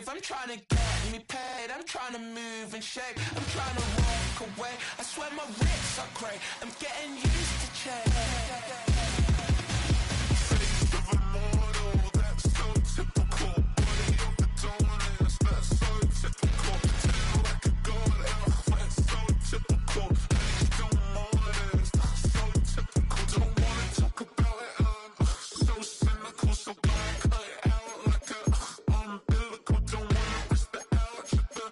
wave. I'm trying to get me paid. I'm trying to move and shake. I'm trying to walk away. I swear my wrists are great. I'm getting used to change. Face of a model, that's so typical. Body of the dominance, that's so typical. Tell like a god, that's so typical. Face don't modest, that's so typical. Don't wanna talk about it, so cynical. So don't cut it out like a umbilical. Don't wanna risk the ouch at the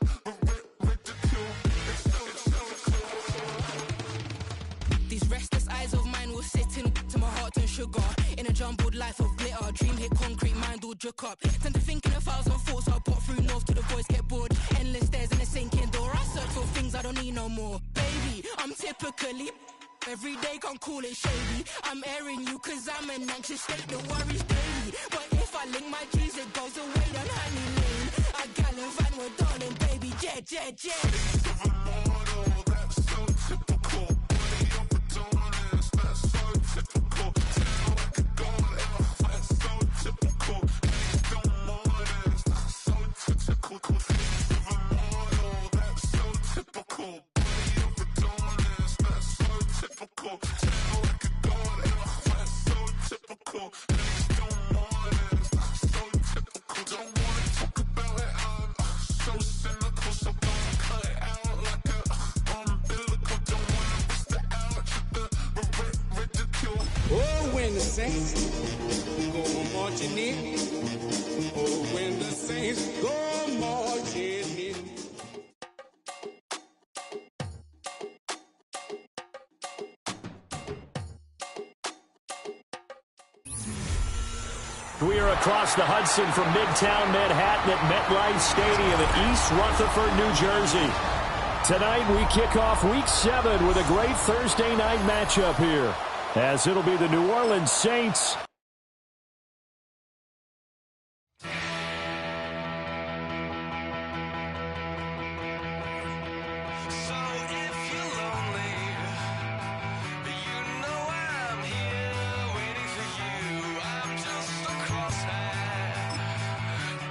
ridicule. It's so typical. These restless eyes of mine will sit in to my heart and sugar. In a jumbled life of glitter, dream hit concrete, mind all juk up. Tend to think in 1,000 thoughts, I'll pop through north till the boys get bored. Endless stairs in a sinking door, I search for things I don't need no more. Baby, I'm typically every day, can't call it shady. I'm airing you cause I'm an anxious state, the worries daily. But if I link my G's, it goes away down Honey Lane. I gallivant with darling, baby, jet. Face of a model, that's so typical. Body of the dominance, that's so typical. Tell like a god, that's so typical. Face don't modest, that's so typical. Face of a model, that's so typical. Body of the dominance, that's so typical. Tell like a god, that's so typical. Face don't modest, that's so typical. Don't wanna talk about it, I'm so cynical. So don't cut it out like a umbilical. Don't wanna risk the ouch at the ridicule. Oh, when the saints go marching in. Oh, when the saints go marching in. We are across the Hudson from Midtown Manhattan at MetLife Stadium in East Rutherford, New Jersey. Tonight we kick off Week 7 with a great Thursday night matchup here, as it'll be the New Orleans Saints So if you're lonely, you know I'm here waiting for you. I'm just a crosshair.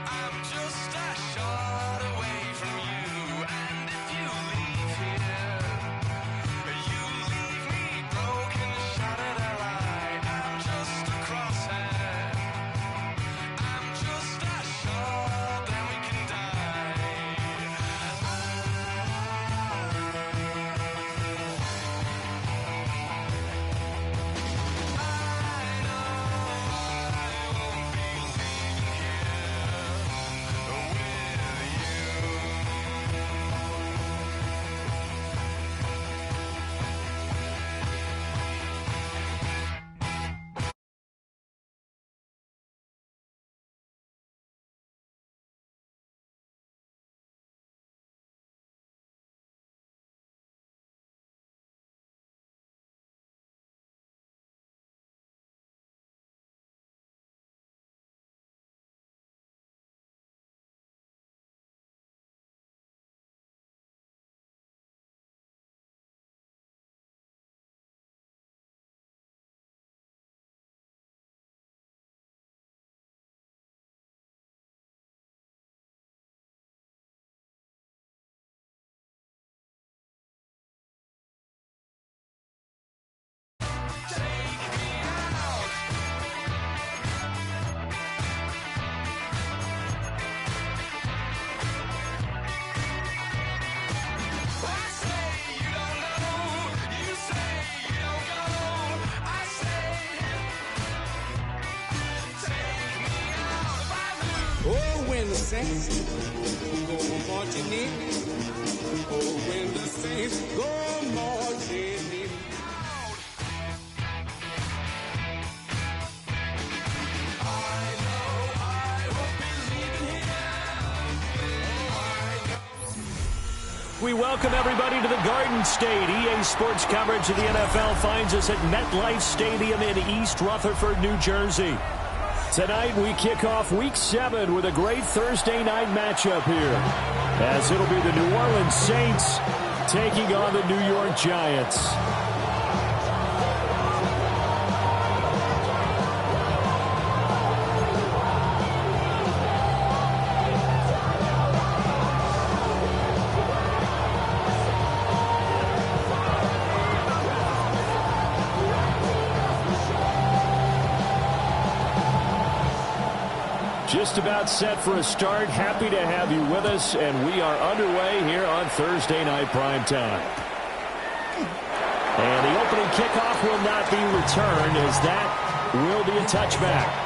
I'm just a shot away from you. And if you leave here, you leave me broken, shattered alive. I'm just a crosshair. I'm just a shot, then we can die. Oh, when the saints go marching in. Oh, when the saints go marching in. We welcome everybody to the Garden State. EA Sports coverage of the NFL finds us at MetLife Stadium in East Rutherford, New Jersey. Tonight we kick off Week 7 with a great Thursday night matchup here, as it'll be the New Orleans Saints taking on the New York Giants. just about set for a start. Happy to have you with us, and we are underway here on Thursday Night Primetime. And the opening kickoff will not be returned, as that will be a touchback.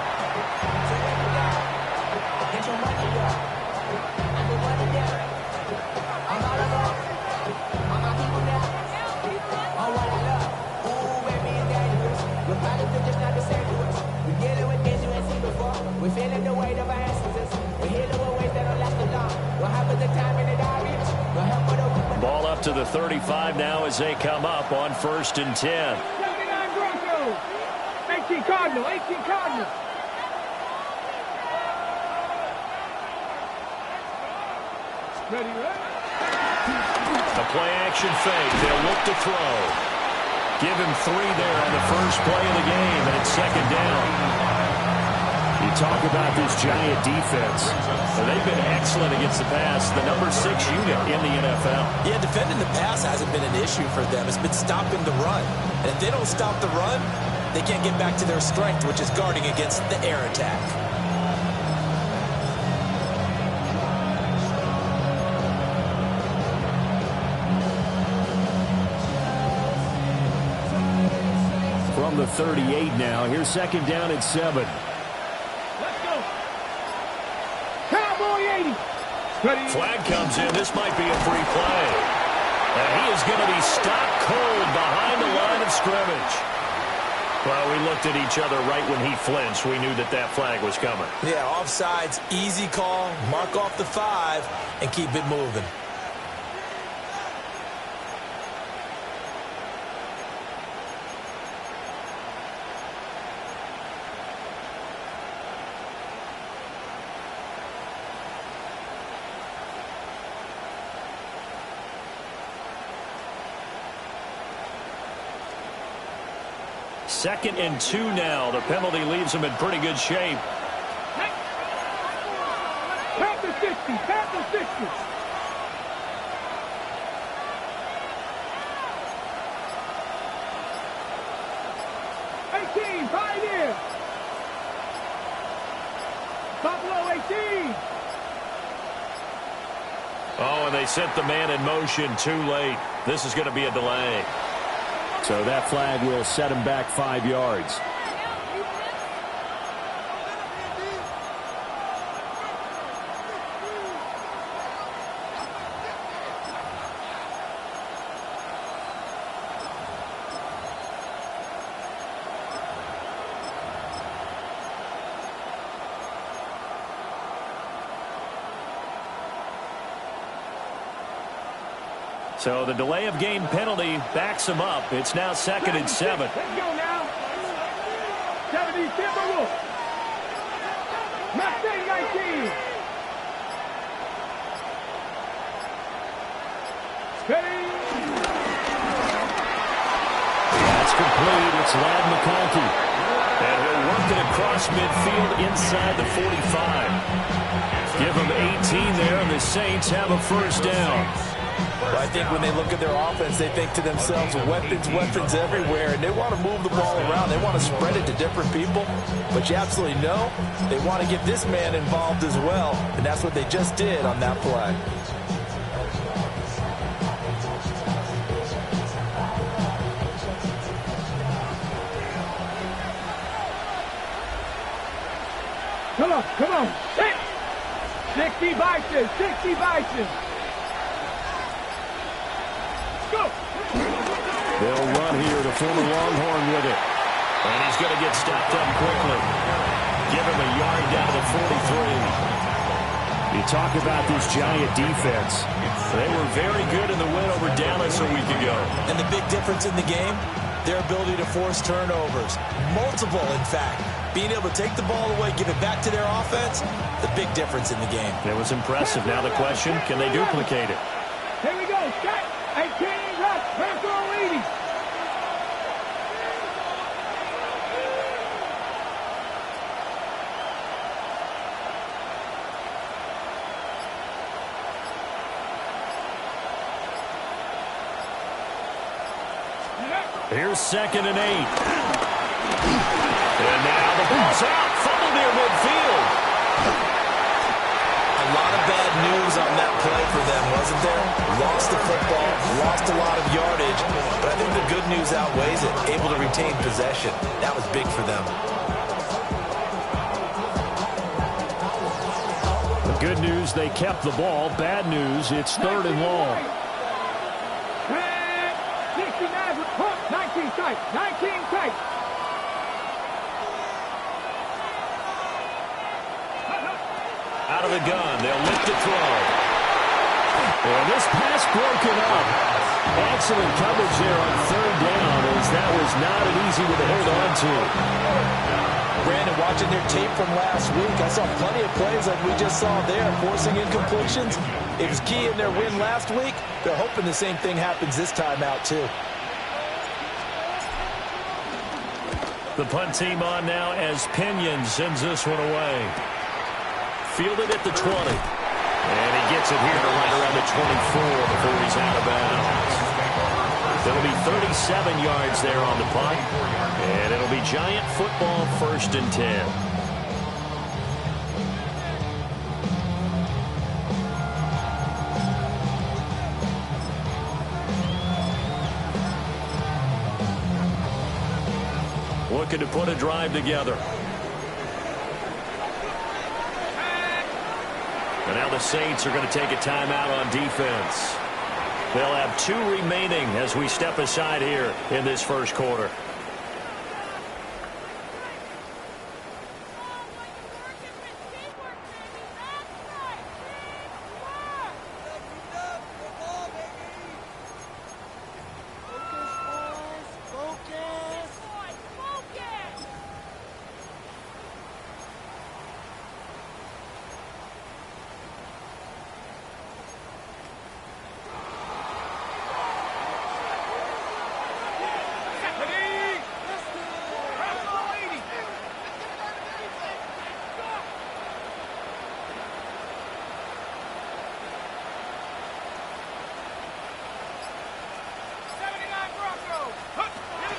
Ball up to the 35 now as they come up on 1st and 10. 79 Broncos. 18 Cardinal. 18 Cardinal. Ready, right? The play action fake. They'll look to throw. Give him 3 there on the first play of the game, and it's 2nd down. You talk about this Giant defense. They've been excellent against the pass, the number 6 unit in the NFL. Yeah, defending the pass hasn't been an issue for them. It's been stopping the run. And if they don't stop the run, they can't get back to their strength, which is guarding against the air attack. From the 38 now, here's 2nd down and 7. Flag comes in. This might be a free play. And he is going to be stopped cold behind the line of scrimmage. Well, we looked at each other right when he flinched. We knew that that flag was coming. Yeah, offsides, easy call, mark off the 5, and keep it moving. Second and 2 now. The penalty leaves them in pretty good shape. Panther 60. Panther 60. Pioneer. Buffalo 18. Oh, and they sent the man in motion too late. This is going to be a delay. So that flag will set him back 5 yards. So the delay of game penalty backs him up. It's now 2nd and 7. Let's go now. 70 Timberwolves. Mustang 19. That's complete. It's Ladd McConkey. And he'll work it across midfield inside the 45. Give him 18 there, and the Saints have a 1st down. Well, I think when they look at their offense, they think to themselves, weapons everywhere, and they want to move the ball around. They want to spread it to different people, but you absolutely know they want to get this man involved as well, and that's what they just did on that play. Come on. 60 Bison. 60 Bison. Go. They'll run here to former Longhorn with it. And he's going to get stopped up quickly. Give him a yard down to the 43. You talk about this Giant defense. They were very good in the win over Dallas a week ago. And the big difference in the game, their ability to force turnovers. Multiple, in fact. Being able to take the ball away, give it back to their offense, the big difference in the game. It was impressive. Now the question, can they duplicate it? Here we go. Set. 18 rush. Panther leading. Here's 2nd and 8. And now the ball's out. Fumble near midfield. news on that play for them, wasn't there? Lost the football, lost a lot of yardage, but I think the good news outweighs it. Able to retain possession. That was big for them. The good news, they kept the ball. Bad news, it's 3rd and long. 19 tight, 19 tight. Out of the gun, they'll lift to throw. And this pass broken up. Excellent coverage there on 3rd down, as that was not an easy one to hold on to. Brandon, watching their tape from last week, I saw plenty of plays like we just saw there, forcing incompletions. It was key in their win last week. They're hoping the same thing happens this time out, too. The punt team on now as Pinion sends this one away. Fielded at the 20. And he gets it here to right around the 24 before he's out of bounds. It'll be 37 yards there on the punt. And it'll be Giant football, 1st and 10. Looking to put a drive together. And now the Saints are going to take a timeout on defense. They'll have 2 remaining as we step aside here in this 1st quarter.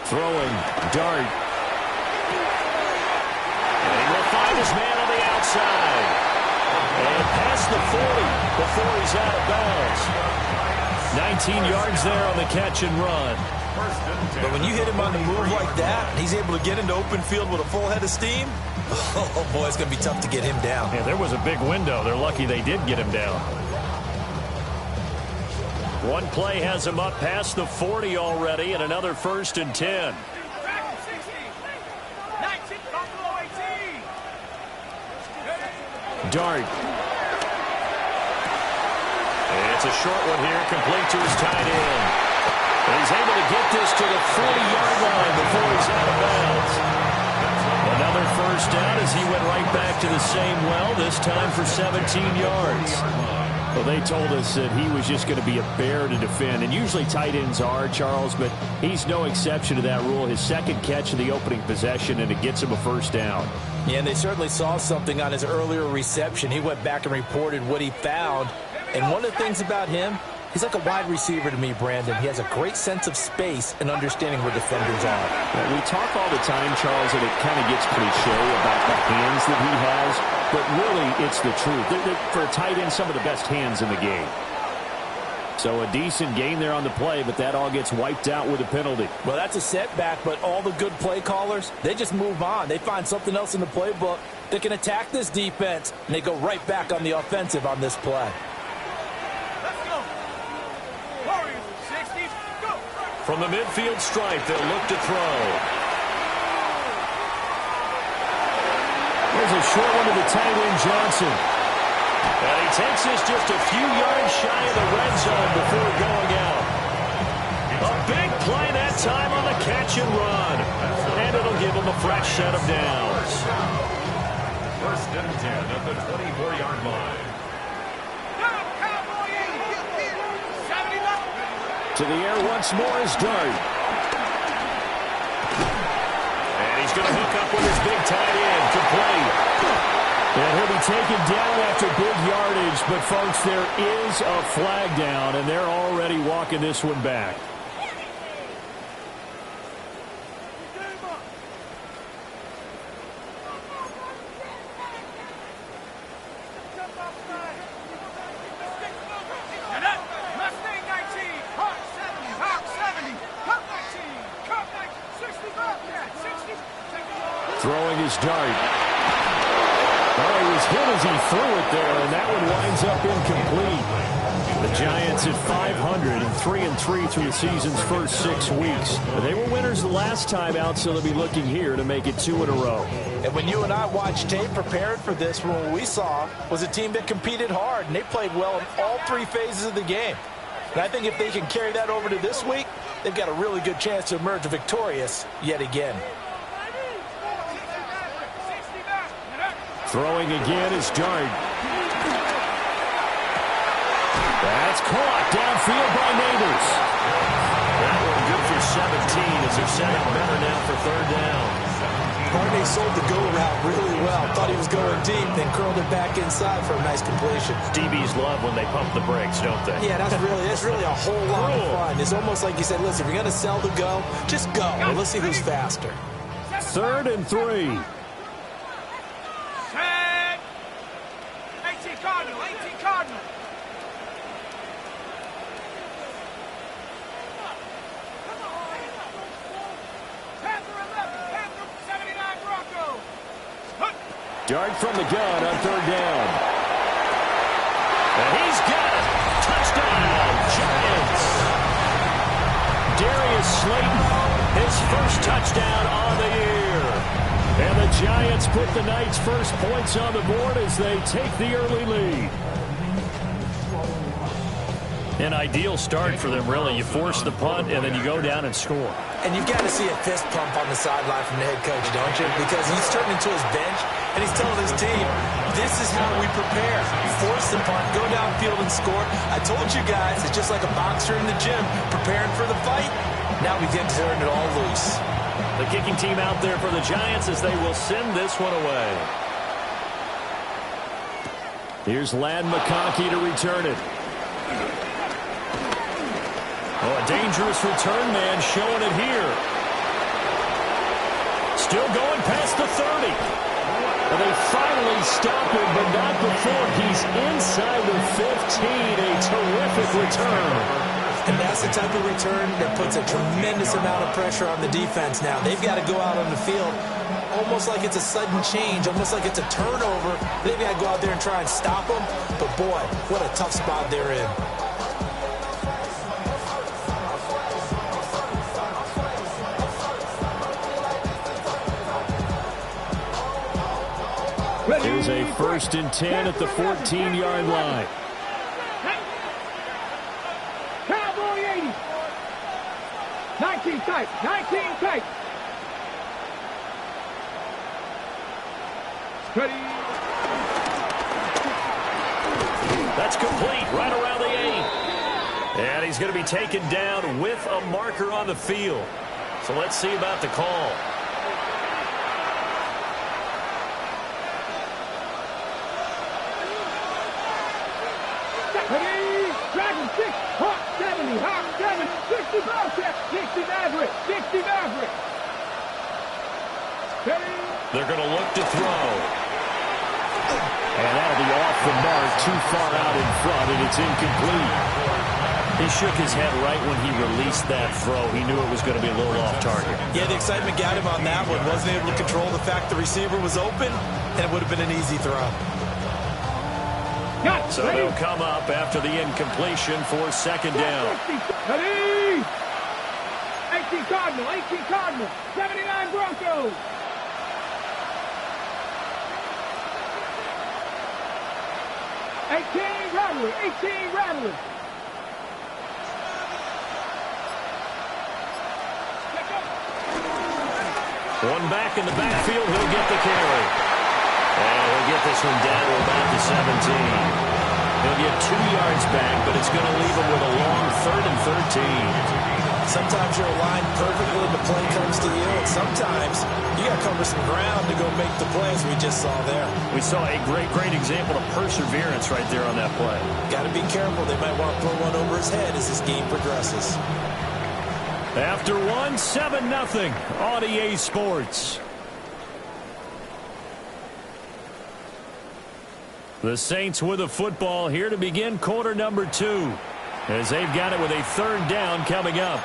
Throwing, dart. And he will find his man on the outside. And past the 40 before he's out of bounds. 19 yards there on the catch and run. But when you hit him on the move like that, he's able to get into open field with a full head of steam, oh boy, it's going to be tough to get him down. Yeah, there was a big window. They're lucky they did get him down. One play has him up past the 40 already, and another 1st and 10. Dart. And it's a short one here, complete to his tight end. And he's able to get this to the 40-yard line before he's out of bounds. Another 1st down as he went right back to the same well, this time for 17 yards. Well, they told us that he was just going to be a bear to defend, and usually tight ends are, Charles, but he's no exception to that rule. His 2nd catch of the opening possession, and it gets him a 1st down. Yeah, and they certainly saw something on his earlier reception. He went back and reported what he found, and one of the things about him, he's like a wide receiver to me, Brandon. He has a great sense of space and understanding where defenders are. Well, we talk all the time, Charles, and it kind of gets cliche about the hands that he has, but really it's the truth. For a tight end, some of the best hands in the game. So a decent gain there on the play, but that all gets wiped out with a penalty. Well, that's a setback, but all the good play callers, they just move on. They find something else in the playbook that can attack this defense, and they go right back on the offensive on this play. From the midfield stripe, they'll look to throw. There's a short one to the tight end, Johnson. And he takes this just a few yards shy of the red zone before going out. A big play that time on the catch and run. And it'll give him a fresh set of downs. 1st and 10 at the 24-yard line. To the air once more is Dart. And he's going to hook up with his big tight end, complete. And he'll be taken down after big yardage, but folks, there is a flag down, and they're already walking this one back. his dart. Oh, he was hit as he threw it there, and that one winds up incomplete. The Giants at 500 and 3-3 through the season's first 6 weeks. They were winners the last time out, so they'll be looking here to make it 2 in a row. And when you and I watched tape prepared for this, what we saw was a team that competed hard, and they played well in all 3 phases of the game. And I think if they can carry that over to this week, they've got a really good chance to emerge victorious yet again. Throwing again is Dart. That's caught downfield by Neighbors. That one good for 17 as they're set up better now for 3rd down. Barney sold the go route really well. Thought he was going deep, then curled it back inside for a nice completion. DBs love when they pump the brakes, don't they? Yeah, that's really a whole lot of fun. It's almost like you said, listen, if you're going to sell the go, just go. Well, let's see who's faster. 3rd and 3. Set. 18 Cardinal, 18 Cardinal. Dart from the gun on 3rd down. And he's got it. Touchdown, Giants. Darius Slayton, his first touchdown on the year. And the Giants put the Knights' first points on the board as they take the early lead. An ideal start for them, really. You force the punt, and then you go down and score. And you've got to see a fist pump on the sideline from the head coach, don't you? Because he's turning into his bench, and he's telling his team, this is how we prepare. Force the punt, go downfield and score. I told you guys, it's just like a boxer in the gym preparing for the fight. Now we get to turn it all loose. The kicking team out there for the Giants as they will send this one away. Here's Ladd McConkey to return it. Oh, a dangerous return man showing it here. Still going past the 30. And they finally stop him, but not before he's inside the 15. A terrific return. And that's the type of return that puts a tremendous amount of pressure on the defense now. They've got to go out on the field almost like it's a sudden change, almost like it's a turnover. They've got to go out there and try and stop them. But, boy, what a tough spot they're in. Here's a 1st and 10 at the 14-yard line. Cowboy 80. 19 tight. 19 tight. Ready. That's complete right around the 8. And he's going to be taken down with a marker on the field. So let's see about the call. Dragon 6, Hawk 70, Hawk 7, 60 Bobcat, 60 Maverick, 60 Maverick. They're going to look to throw. And that'll be off the mark, too far out in front, and it's incomplete. He shook his head right when he released that throw. He knew it was going to be a little off target. Yeah, the excitement got him on that one. Wasn't able to control the fact the receiver was open, and it would have been an easy throw. So they'll come up after the incompletion for 2nd down. Ready? 18 Cardinal, 18 Cardinal, 79 Broncos. Rattler, 18 Rattler. One back in the backfield, he'll get the carry. And he'll get this one down to about the 17. He'll get 2 yards back, but it's going to leave him with a long 3rd and 13. Sometimes you're aligned perfectly and the play comes to you, and sometimes you got to cover some ground to go make the plays we just saw there. We saw a great example of perseverance right there on that play. Got to be careful. They might want to throw one over his head as this game progresses. After 7-0 on EA Sports. The Saints with the football here to begin quarter number 2, as they've got it with a 3rd down coming up.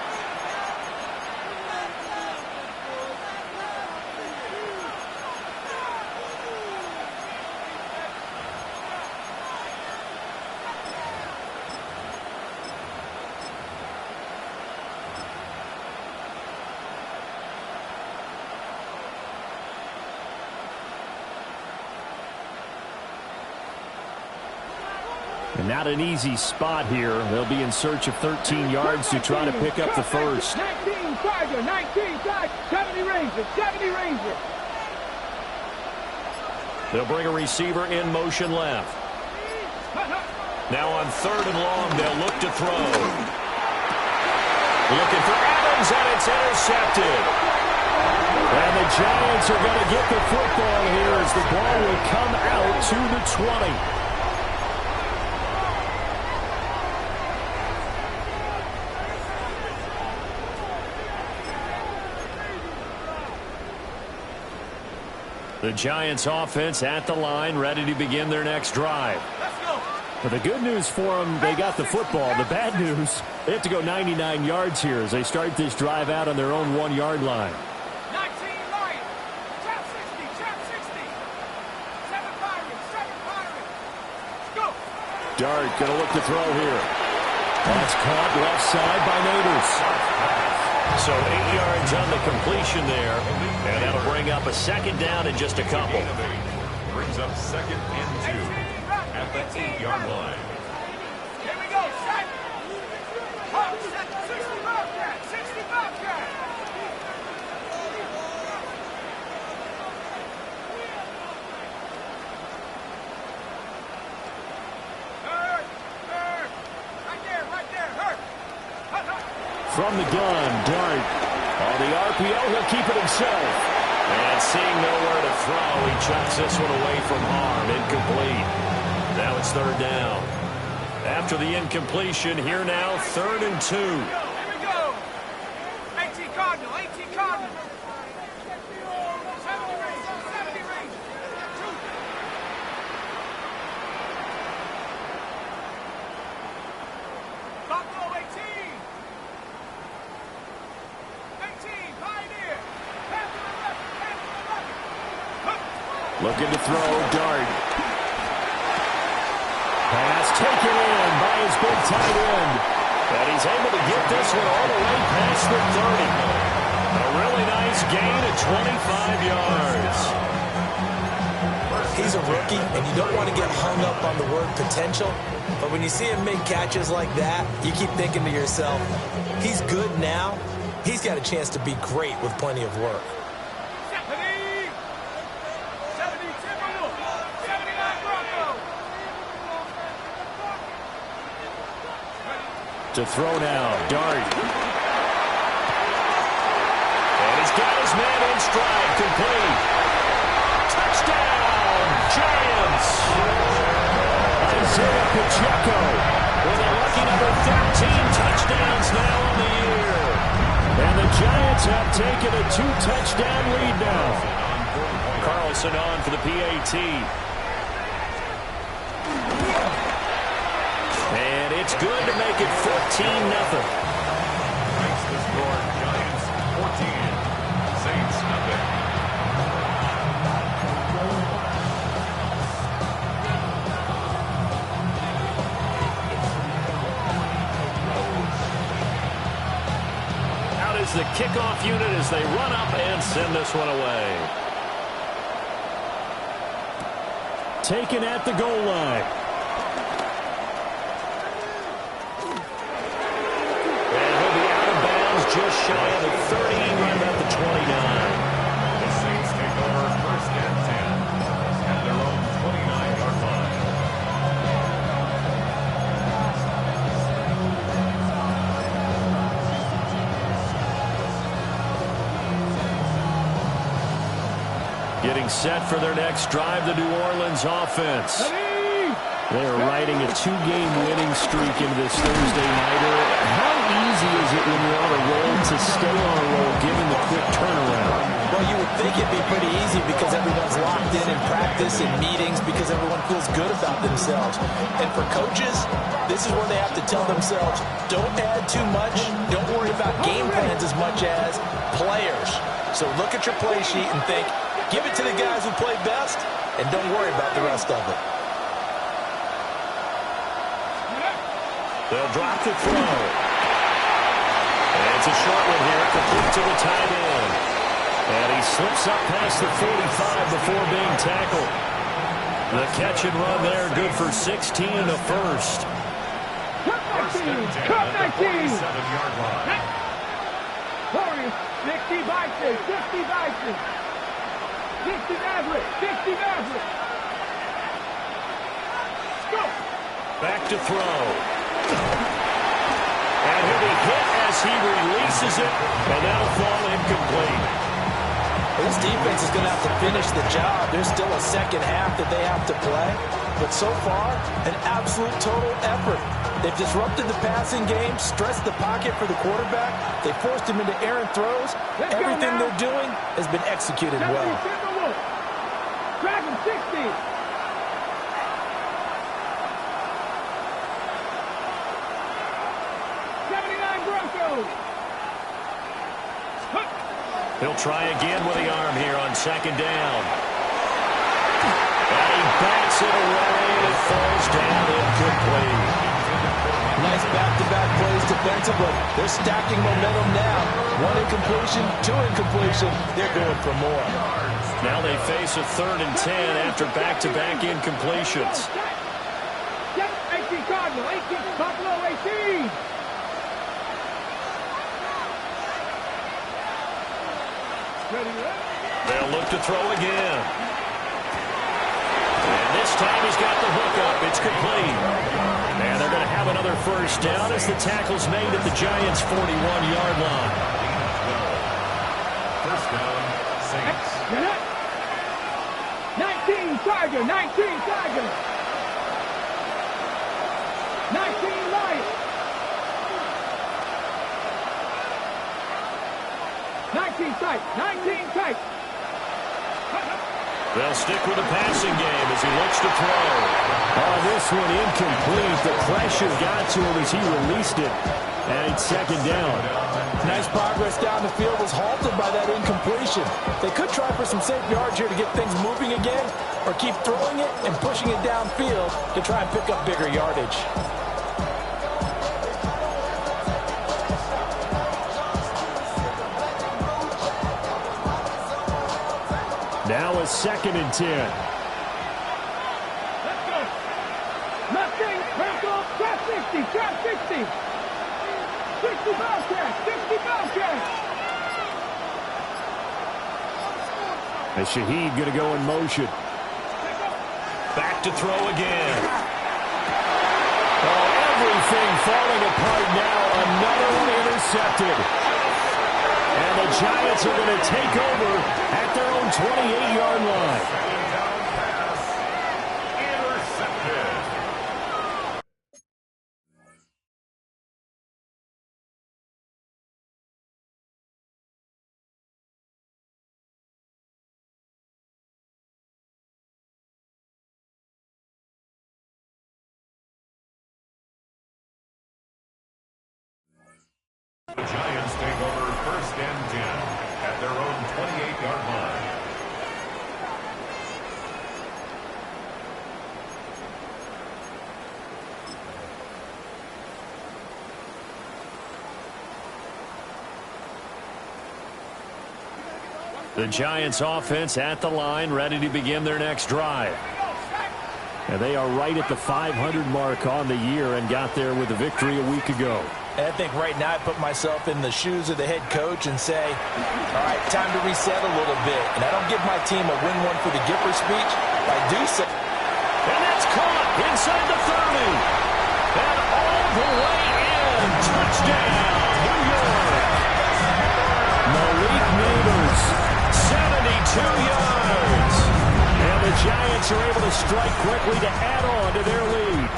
Not an easy spot here. They'll be in search of 13 yards to try to pick up the first. 19 Tiger, 19 Tiger, 70 Ranger, 70 Ranger. They'll bring a receiver in motion left. Now on 3rd and long, they'll look to throw. Looking for Adams, and it's intercepted. And the Giants are going to get the football here as the ball will come out to the 20. The Giants offense at the line, ready to begin their next drive. But the good news for them, they got the football. The bad news, they have to go 99 yards here as they start this drive out on their own 1-yard line. 19 Lions, trap 60, trap 60. 7 Pirates, 7 Pirates. Go. Dart going to look to throw here. That's caught left side by Neighbors. So 8 yards on the completion there, and that'll bring up a 2nd down in just a couple. Brings up 2nd and 2 at the 8-yard line. Here we go, set. Hawk, set, 60 Bobcat, 60 Bobcat. Hurt, right there, hurt. From the gun, Dart. On the RPO, he'll keep it himself. And seeing nowhere to throw, he chucks this one away from harm. Incomplete. Now it's 3rd down. After the incompletion, here now, 3rd and 2. Here we go. 18 Cardinal, 18 Cardinal. 70 Ranger, 70 Ranger. 2. Buffalo 18. 18, Pioneer. Pass to the left, pass to the left. Looking to throw, Dart. Pass taken in by his big tight end. And he's able to get this one all the way past the 30. A really nice gain of 25 yards. He's a rookie, and you don't want to get hung up on the word potential. But when you see him make catches like that, you keep thinking to yourself, he's good now. He's got a chance to be great with plenty of work. 70. 70 Timberwolf. 79 Bronco. To throw now, Dart. And he's got his man in stride, complete. Touchdown, Giants! Isaiah Pacheco with a lucky number 13 touchdowns now on the year. And the Giants have taken a 2-touchdown lead now. Carlson on for the PAT. And it's good to make it 14-0. Makes the score Giants 14, Saints nothing. Out is the kickoff unit as they run up and send this one away. Taken at the goal line. Just shy of the 30, right about the 29. The Saints take over 1st and 10 at their own 29-yard line. Getting set for their next drive, the New Orleans offense. They're riding a 2-game winning streak into this Thursday nighter. How easy is it when you're on a roll to stay on a roll given the quick turnaround? Well, you would think it'd be pretty easy because everyone's locked in practice and meetings because everyone feels good about themselves. And for coaches, this is where they have to tell themselves, don't add too much, don't worry about game plans as much as players. So look at your play sheet and think, give it to the guys who play best, and don't worry about the rest of it. They'll drop the throw. And it's a short one here, complete to the tight end. And he slips up past the 45 before being tackled. The catch and run there, good for 16 and a first. First and 10 at the 47-yard line. Warriors, 60 Vikings, 50 Vikings. 60 Maverick, 60 Maverick. Go. Back to throw. And he'll be hit as he releases it, and that'll fall incomplete. This defense is going to have to finish the job. There's still a second half that they have to play. But so far, an absolute total effort. They've disrupted the passing game, stressed the pocket for the quarterback. They forced him into errant throws. Everything they're doing has been executed well. Dragon 60. He'll try again with the arm here on second down. And he bats it away, and it falls down incomplete. Nice back-to-back plays defensively. They're stacking momentum now. One incompletion, two incompletion. They're going for more. Now they face a 3rd and 10 after back-to-back incompletions. 18 Cardinal, 18 Buffalo, 18. They'll look to throw again. And this time he's got the hook up. It's complete. And they're going to have another first down as the tackle's made at the Giants' 41-yard line. First down, Saints. 19 Tiger, 19 Tiger. 19 Lions. 19 tight, 19 tight. They'll stick with the passing game as he looks to throw. Oh, this one incomplete. The pressure got to him as he released it. And it's second down. Nice progress down the field was halted by that incompletion. They could try for some safe yards here to get things moving again, or keep throwing it and pushing it downfield to try and pick up bigger yardage. Now a 2nd and 10. Let's go. Mustang, Purple, trap 60, trap 60. 60 Bobcat, 60 Bobcat. And Shaheed going to go in motion. Back to throw again. Oh, everything falling apart now. Another one intercepted. And the Giants are going to take over at their own 28-yard line. Intercepted. The Giants take over 1st and 10 at their own 28-yard line. The Giants offense at the line, ready to begin their next drive. And they are right at the 500 mark on the year and got there with a victory a week ago. And I think right now I put myself in the shoes of the head coach and say, all right, time to reset a little bit. And I don't give my team a win one for the Gipper speech. I do say. And that's caught inside the 30. And all the way in. Touchdown, New York. Malik Neighbors, 72 yards. And the Giants are able to strike quickly to add on to their lead.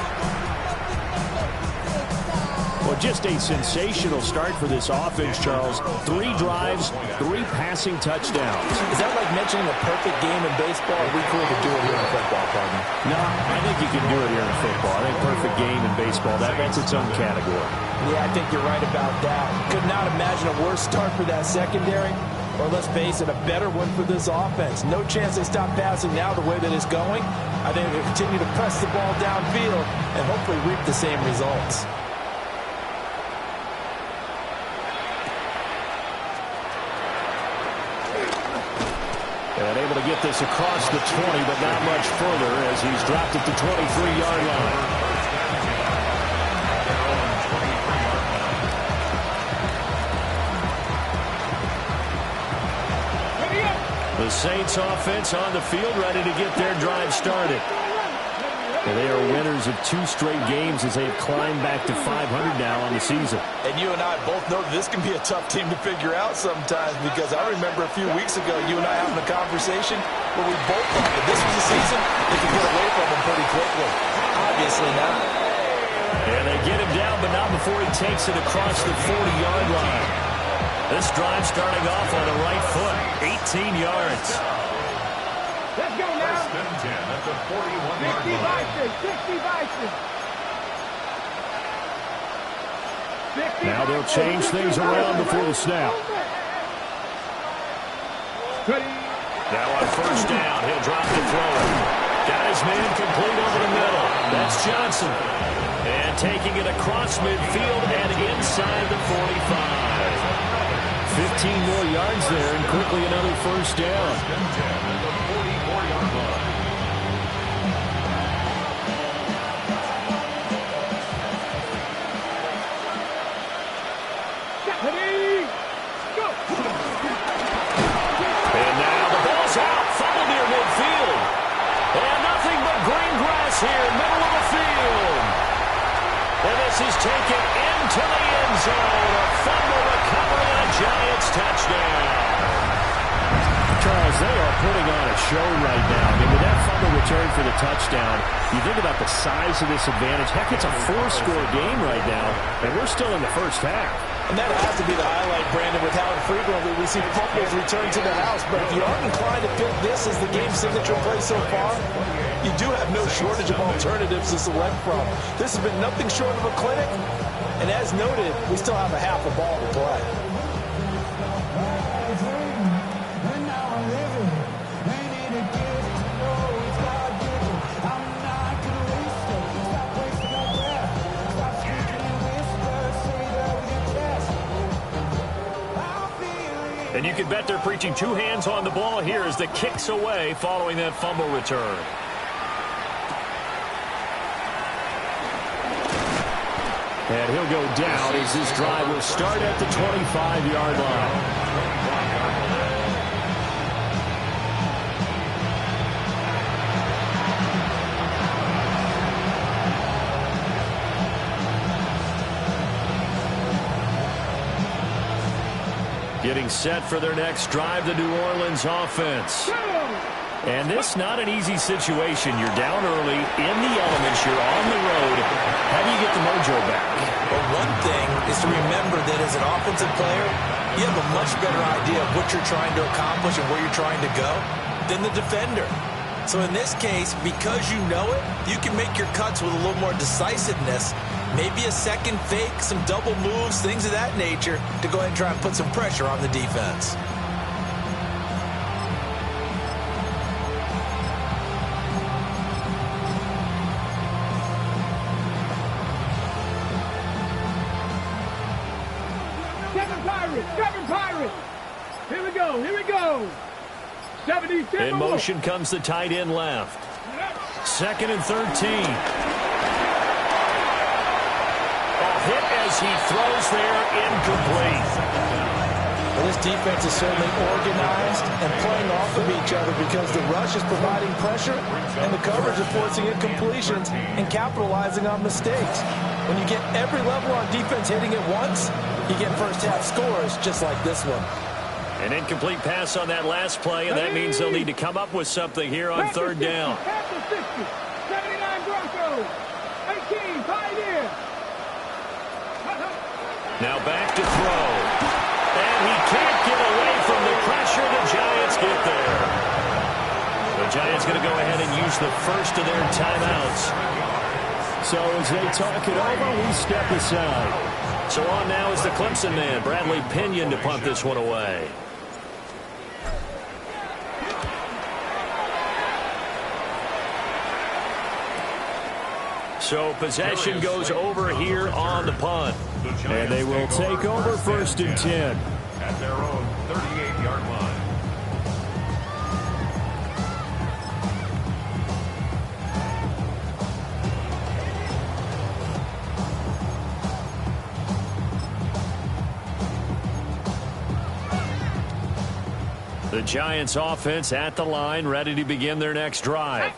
Well, just a sensational start for this offense, Charles. 3 drives, 3 passing touchdowns. Is that like mentioning a perfect game in baseball? Or we could do it here in football, partner? No, I think you can do it here in football. I think perfect game in baseball, that's its own category. Yeah, I think you're right about that. Could not imagine a worse start for that secondary. Or let's face it, a better one for this offense. No chance they stop passing now the way that it's going. I think they'll continue to press the ball downfield and hopefully reap the same results. And able to get this across the 20, but not much further as he's dropped it to 23-yard line. The Saints offense on the field, ready to get their drive started. And they are winners of 2 straight games as they've climbed back to 500 now on the season. And you and I both know this can be a tough team to figure out sometimes, because I remember a few weeks ago you and I having a conversation where we both thought that this was a season they could get away from them pretty quickly. Obviously not. And they get him down, but not before he takes it across the 40-yard line. This drive starting off on the right foot, 18 yards. Let's go now. First and 10 at the 41-yard 60 line. Bison, 60 Bison. 60 Now they'll Bison, change 60 things around Bison. before the snap. Ready. Now on first down, he'll drop the throw. Got his man complete over the middle. That's Johnson. And taking it across midfield and inside the 45. 15 more yards there and quickly another first down. First and 10 at the 44-yard line. Ready. Go. And now the ball's out. Fumble near midfield. And nothing but green grass here, middle of the field. And this is taken into the end zone. A fumble recovery and a Giants touchdown. Charles, they are putting on a show right now. I mean, with that fumble return for the touchdown, you think about the size of this advantage. Heck, it's a 4-score game right now, and we're still in the first half. And that has to be the highlight, Brandon, with how infrequently we see fumbles return to the house. But if you aren't inclined to pick this as the game's signature play so far, you do have no shortage of alternatives to select from. This has been nothing short of a clinic. And as noted, we still have a half a ball to play. And you can bet they're preaching 2 hands on the ball here as the kick's away following that fumble return. And he'll go down as this drive will start at the 25-yard line. Getting set for their next drive, the New Orleans offense. And this not an easy situation. You're down early, in the elements, you're on the road. How do you get the mojo back? Well, one thing is to remember that as an offensive player, you have a much better idea of what you're trying to accomplish and where you're trying to go than the defender. So in this case, because you know it, you can make your cuts with a little more decisiveness. Maybe a second fake, some double moves, things of that nature to go ahead and try and put some pressure on the defense. Seven Pirates. Here we go. Here we go. 77. In motion comes the tight end left. 2nd and 13. A hit as he throws there, incomplete. Well, this defense is certainly organized and playing off of each other because the rush is providing pressure and the coverage is forcing incompletions and capitalizing on mistakes. When you get every level on defense hitting it once, you get first half scores just like this one. An incomplete pass on that last play, and that means they'll need to come up with something here on 3rd down. 79 Broncos. 18 Pioneer. Now back to throw. And he can't get away from the pressure. The Giants get there. The Giants going to go ahead and use the first of their timeouts. So as they talk it over, we step aside. So on now is the Clemson man, Bradley Pinion, to punt this one away. So possession goes over here on the punt. And they will take over 1st and 10. At their own 38-yard line. The Giants offense at the line, ready to begin their next drive.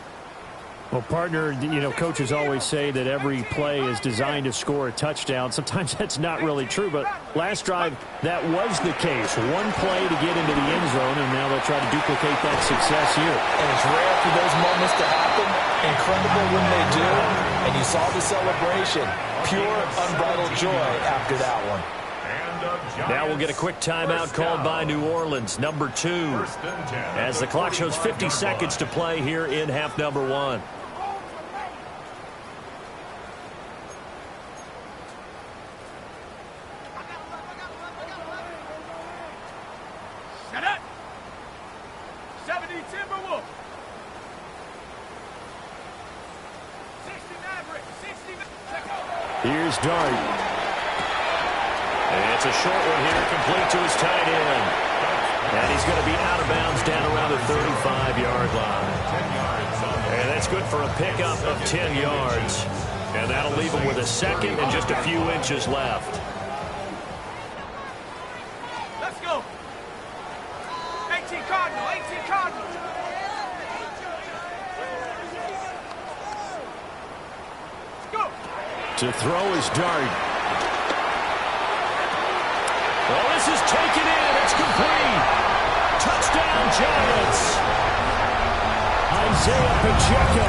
Well, partner, coaches always say that every play is designed to score a touchdown. Sometimes that's not really true, but last drive, that was the case. One play to get into the end zone, and now they'll try to duplicate that success here. And it's rare for those moments to happen. Incredible when they do. And you saw the celebration. Pure, unbridled joy after that one. Now we'll get a quick timeout called by New Orleans, number 2, as the clock shows 50 seconds to play here in half number 1. Shut up! 70 Timberwolves. 60 Maverick. 60 Maverick. Here's Dart. And it's a short one here, complete to his tight end. And he's going to be out of bounds down around the 35-yard line. And that's good for a pickup of 10 yards. And that'll leave him with a second and just a few inches left. Let's go. 18 Cardinal. 18 Cardinal. Let's go. To throw is Dart. Well, this is taken in. It's complete. Touchdown, Giants. Isaiah Pacheco.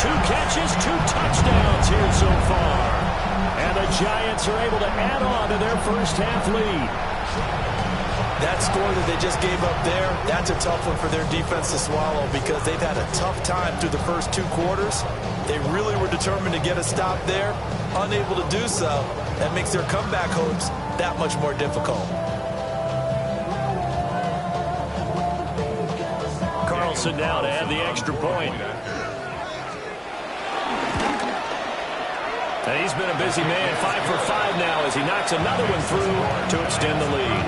2 catches, 2 touchdowns here so far. And the Giants are able to add on to their first half lead. That score that they just gave up there, that's a tough one for their defense to swallow because they've had a tough time through the first 2 quarters. They really were determined to get a stop there. Unable to do so, that makes their comeback hopes that much more difficult. Carlson now to add the extra point. And he's been a busy man, 5 for 5 now as he knocks another one through to extend the lead.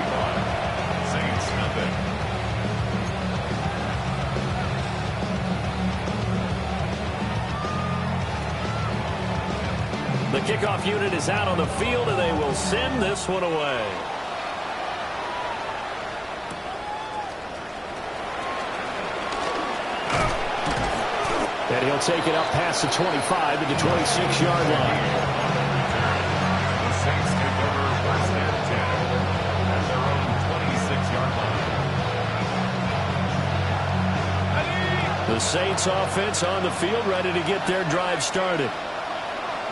The kickoff unit is out on the field, and they will send this one away. And he'll take it up past the 25 to the 26-yard line. The Saints take over first and 10 at their own 26-yard line. The Saints offense on the field, ready to get their drive started.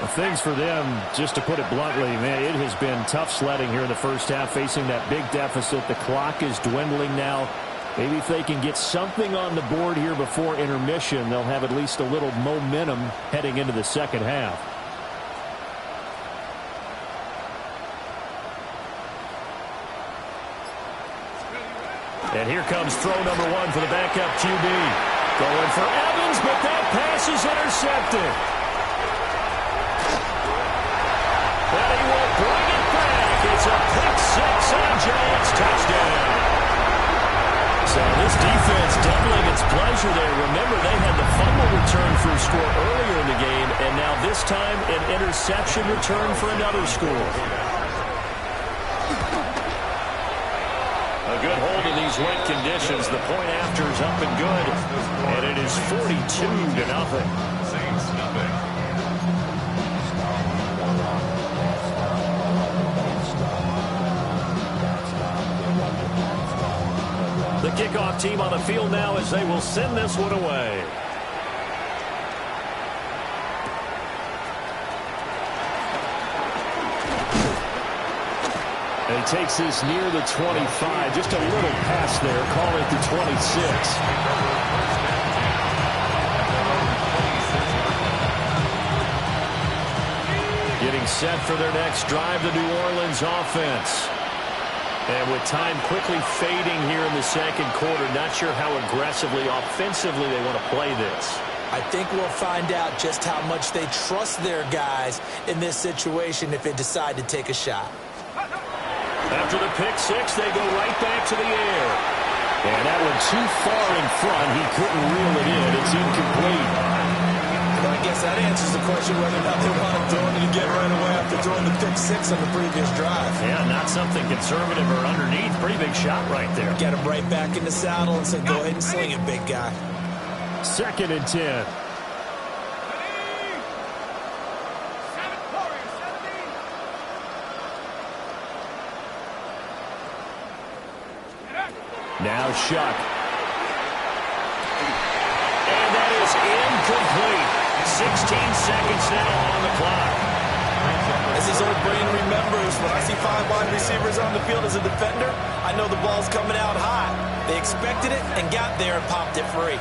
Well, things for them, just to put it bluntly, man, it has been tough sledding here in the first half, facing that big deficit. The clock is dwindling now. Maybe if they can get something on the board here before intermission, they'll have at least a little momentum heading into the second half. And here comes throw number 1 for the backup QB. Going for Evans, but that pass is intercepted. And he will bring it back. It's a pick 6 and a Giants touchdown. So this defense doubling its pleasure there. Remember, they had the fumble return for a score earlier in the game, and now this time an interception return for another score. A good hold in these wet conditions. The point after is up and good, and it is 42-0. Saints nothing. The kickoff team on the field now as they will send this one away. And he takes this near the 25. Just a little pass there. Call it the 26. Getting set for their next drive, the New Orleans offense. And with time quickly fading here in the second quarter, not sure how aggressively, offensively they want to play this. I think we'll find out just how much they trust their guys in this situation if they decide to take a shot. After the pick 6, they go right back to the air. And that one too far in front. He couldn't reel it in. It's incomplete. Well, I guess that answers the question whether or not they want to throw it again right away after throwing the pick six on the previous drive. Yeah, not something conservative or underneath. Pretty big shot right there. Get him right back in the saddle and say, go ahead and sling it, big guy. 2nd and 10. Now Shuck. And that is incomplete. 16 seconds now on the clock. As his old brain remembers, when I see 5 wide receivers on the field as a defender, I know the ball's coming out high. They expected it and got there and popped it free.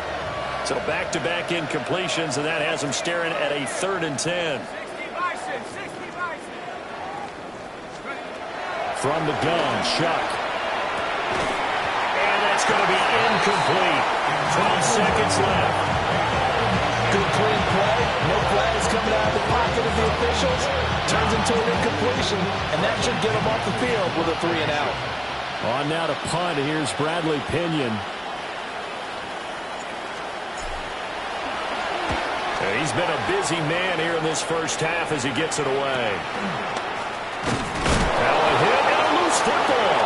So back-to-back incompletions, and that has him staring at a 3rd and 10. 60 bison, 60 bison. From the gun, Shuck. And that's going to be incomplete. 12 seconds left. Good clean play. No flags coming out of the pocket of the officials. Turns into an incompletion, and that should get him off the field with a 3 and out. On now to punt. Here's Bradley Pinion. He's been a busy man here in this first half as he gets it away. Now a hit and a loose football.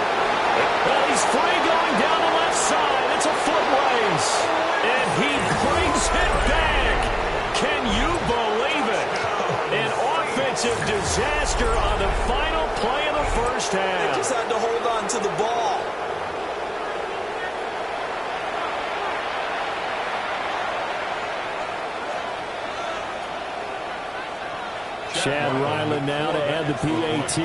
Well, he's free going down the left side. It's a foot race. And he brings it back. Can you believe it? An offensive disaster on the final play of the first half. They just had to hold on to the ball. Chad Ryland now to add the PAT.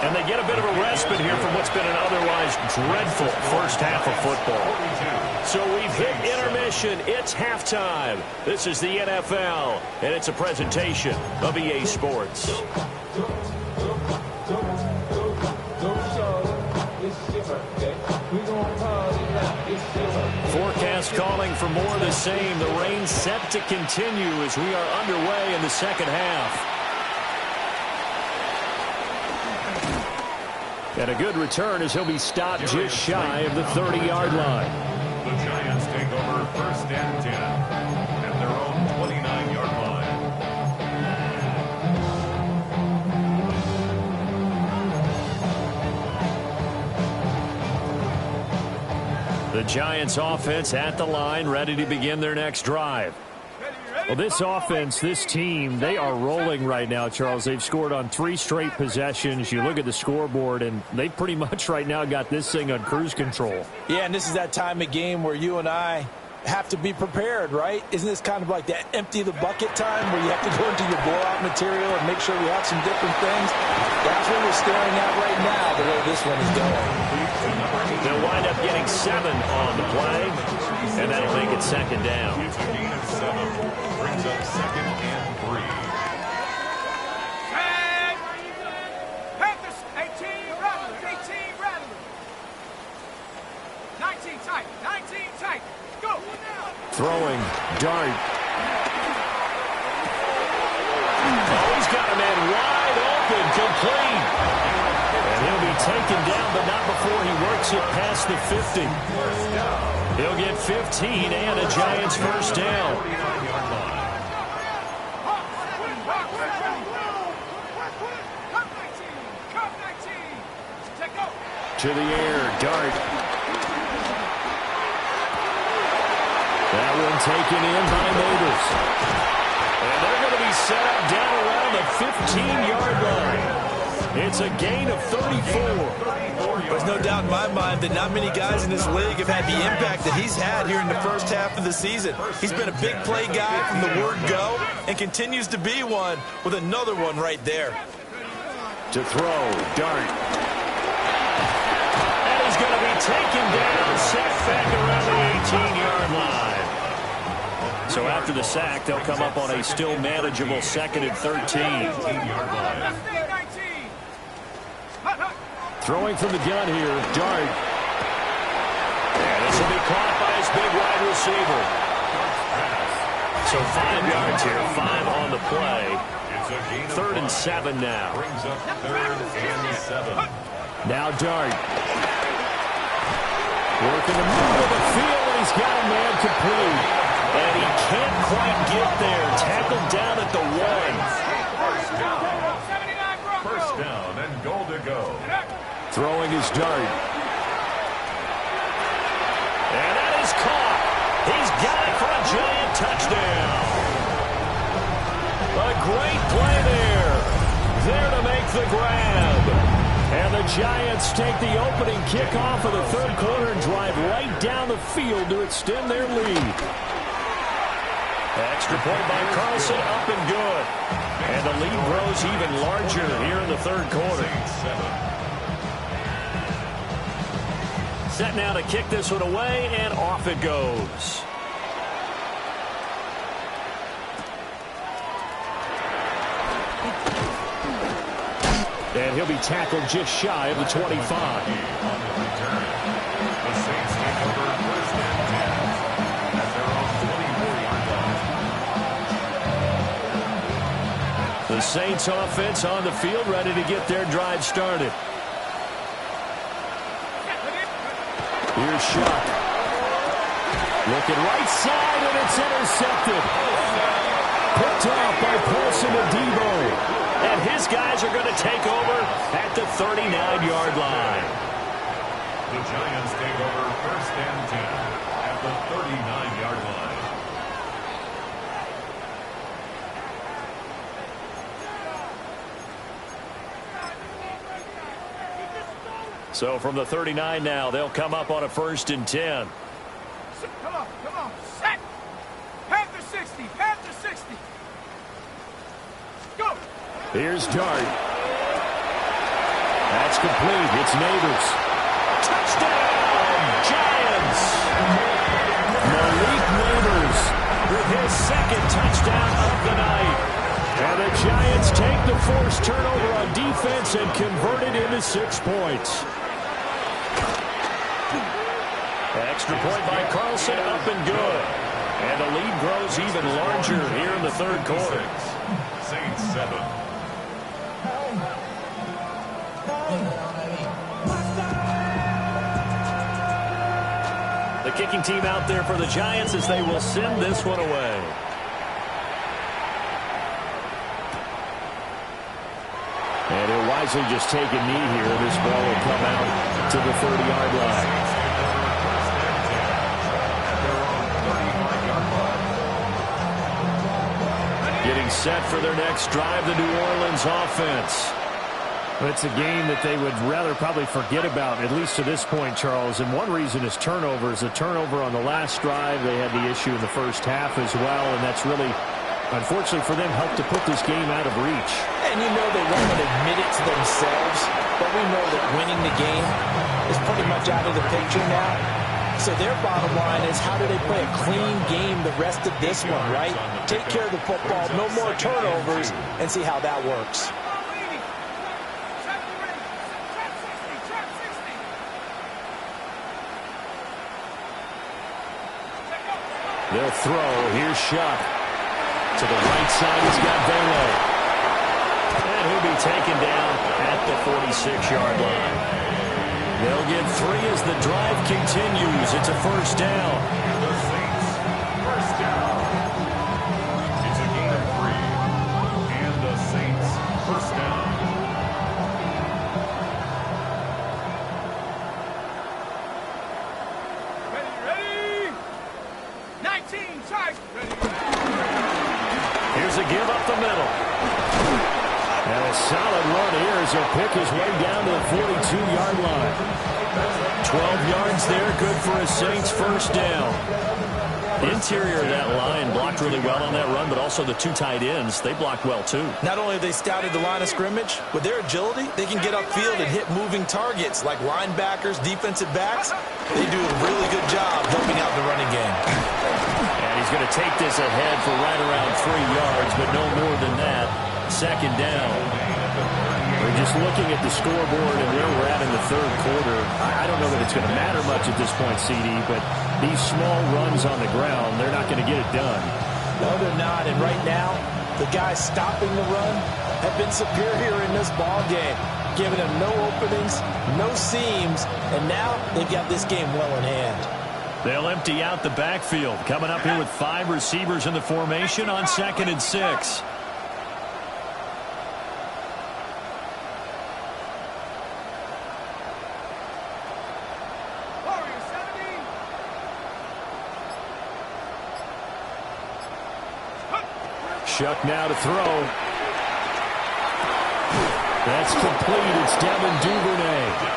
And they get a bit of a respite here from what's been an otherwise dreadful first half of football. So we've hit intermission. It's halftime. This is the NFL, and it's a presentation of EA Sports. Forecast calling for more of the same. The rain set to continue as we are underway in the second half. And a good return as he'll be stopped just shy of the 30-yard line. The Giants take over 1st and 10 at their own 29-yard line. The Giants offense at the line, ready to begin their next drive. Well, this offense, this team, they are rolling right now, Charles. They've scored on 3 straight possessions. You look at the scoreboard, and they pretty much right now got this thing on cruise control. Yeah, and this is that time of game where you and I have to be prepared, right? Isn't this kind of like that empty the bucket time where you have to go into your blowout material and make sure we have some different things? That's what we're staring at right now, the way this one is going. They'll wind up getting 7 on the play, and that'll make it 2nd down. It's a gain of 7. Brings up 2nd and 3. Panthers, 18 Rattlers, 18 Rattlers. 19 tight, 19 tight. Go. Throwing, Dart. Oh, he's got a man wide open, complete. And he'll be taken down, but not before he works it past the 50. He'll get 15 and a Giants first down. To the air, Dart. That one taken in by Neighbors. And they're going to be set up down around the 15-yard line. It's a gain of 34. There's no doubt in my mind that not many guys in this league have had the impact that he's had here in the first half of the season. He's been a big play guy from the word go and continues to be one with another one right there. To throw, Dart. And he's going to be taken down, set back around the 18-yard line. So after the sack, they'll come up on a still manageable 2nd and 13. Throwing from the gun here, Dart. And this will be caught by his big wide receiver. So 5 yards here, 5 on the play. 3rd and 7 now. Brings up 3rd and 7. Now Dart. Working the middle of the field. he's got a man complete. And he can't quite get there. Tackled down at the 1. First down and goal to go. Throwing his dart. And that is caught. He's got it for a giant touchdown. A great play there. There to make the grab. And the Giants take the opening kickoff of the third quarter and drive right down the field to extend their lead. Extra point by Carlson, up and good. And the lead grows even larger here in the third quarter. Set now to kick this one away, and off it goes. And he'll be tackled just shy of the 25. The Saints take over first and 10 at their own 24-yard line. The Saints offense on the field, ready to get their drive started. Here's Shuck. Looking right side, and it's intercepted. Picked off by Paulson Adebo. And his guys are going to take over at the 39-yard line. The Giants take over first and 10 at the 39-yard line. So from the 39 now, they'll come up on a first and 10. Come on. Set. Panther 60. Panther 60. Go. Here's Dart. That's complete. It's Neighbors. Touchdown, Giants! Malik Neighbors with his second touchdown of the night. And the Giants take the forced turnover on defense and convert it into 6 points. Extra point by Carlson, up and good. And the lead grows even larger here in the third quarter. Saints 7. The kicking team out there for the Giants as they will send this one away. And he'll wisely just take a knee here. This ball will come out to the 30-yard line. Getting set for their next drive, the New Orleans offense. It's a game that they would rather probably forget about, at least to this point, Charles. And one reason is turnovers. A turnover on the last drive. They had the issue in the first half as well, and that's really, unfortunately for them, helped to put this game out of reach. And you know they won't admit it to themselves, but we know that winning the game is pretty much out of the picture now. So their bottom line is, how do they play a clean game the rest of this one, right? Take care of the football, no more turnovers, and see how that works. They'll throw. Here's Shuck. To the right side, he's got Velo. And he'll be taken down at the 46-yard line. They'll get 3 as the drive continues. It's a first down. The Saints, first down. It's a gain of 3. And the Saints, first down. Ready? 19, charge. Ready. Here's a give up the middle. And a solid run here as he'll pick his way down to the 42-yard line. 12 yards there, good for a Saints first down. Interior of that line blocked really well on that run, but also the 2 tight ends, they blocked well too. Not only have they scouted the line of scrimmage, with their agility, they can get upfield and hit moving targets like linebackers, defensive backs. They do a really good job helping out the running game. And he's going to take this ahead for right around 3 yards, but no more than that. Second down. We're just looking at the scoreboard and where we're at in the third quarter. I don't know that it's going to matter much at this point, CD, but these small runs on the ground, they're not going to get it done. No, they're not. And right now, the guys stopping the run have been superior in this ball game, giving them no openings, no seams, and now they've got this game well in hand. They'll empty out the backfield. Coming up here with 5 receivers in the formation on 2nd and 6. Shuck now to throw. That's complete. It's Devin Duvernay.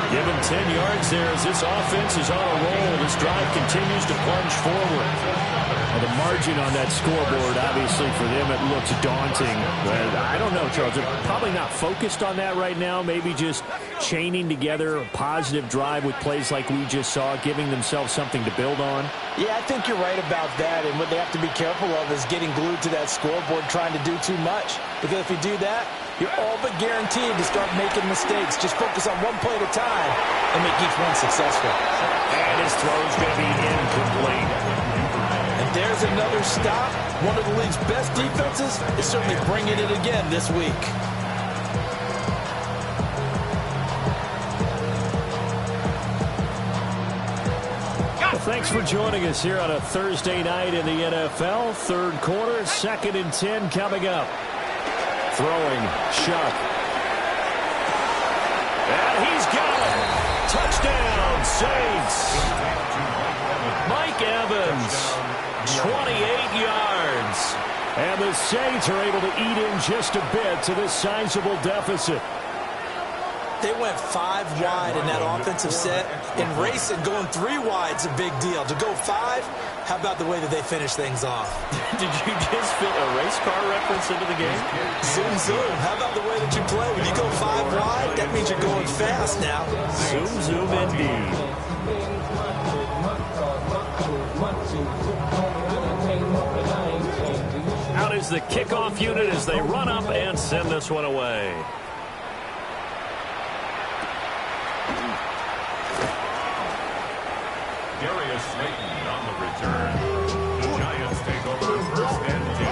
Give him 10 yards there as this offense is on a roll. This drive continues to plunge forward. Well, the margin on that scoreboard, obviously, for them, it looks daunting. But I don't know, Charles. They're probably not focused on that right now. Maybe just chaining together a positive drive with plays like we just saw, giving themselves something to build on. Yeah, I think you're right about that. And what they have to be careful of is getting glued to that scoreboard, trying to do too much. Because if you do that, you're all but guaranteed to start making mistakes. Just focus on one play at a time and make each one successful. And his throw's going to be incomplete. And there's another stop. One of the league's best defenses is certainly bringing it again this week. Well, thanks for joining us here on a Thursday night in the NFL. Third quarter, 2nd and 10 coming up. Throwing, Shuck. And he's got it. Touchdown, Saints. Mike Evans, 28 yards. And the Saints are able to eat in just a bit to this sizable deficit. They went 5 wide in that offensive set. In racing, going 3 wide's a big deal. To go 5, how about the way that they finish things off? Did you just fit a race car reference into the game? Zoom, zoom. How about the way that you play? When you go 5 wide, that means you're going fast now. Zoom, zoom, indeed. Out is the kickoff unit as they run up and send this one away. Darius Slayton on the return. The Giants take over 1st and 10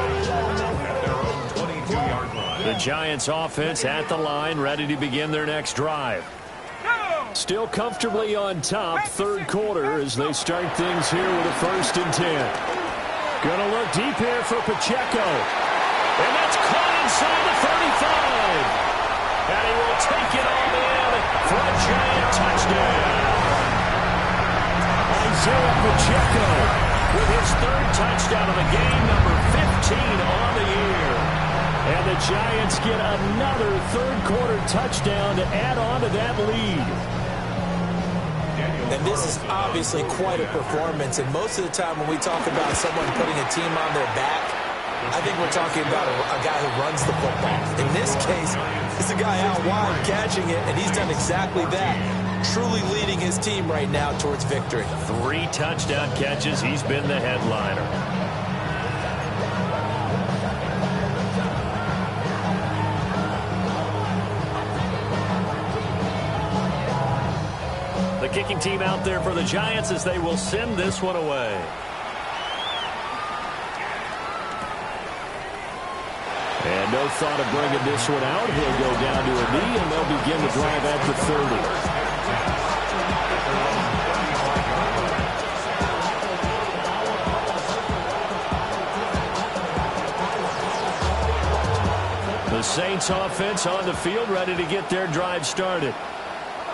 at their own 22-yard line. The Giants offense at the line, ready to begin their next drive. Still comfortably on top, third quarter as they start things here with a 1st and 10. Gonna look deep here for Pacheco. And that's caught inside the 35. And he will take it all in for a Giant touchdown. Isaiah Pacheco with his 3rd touchdown of the game, number 15 on the year. And the Giants get another third-quarter touchdown to add on to that lead. And this is obviously quite a performance. And most of the time when we talk about someone putting a team on their back, I think we're talking about a guy who runs the football. In this case, it's a guy out wide catching it, and he's done exactly that. Truly leading his team right now towards victory. 3 touchdown catches. He's been the headliner. The kicking team out there for the Giants as they will send this one away. And no thought of bringing this one out. He'll go down to a knee, and they'll begin the drive at the 30. The Saints offense on the field, ready to get their drive started.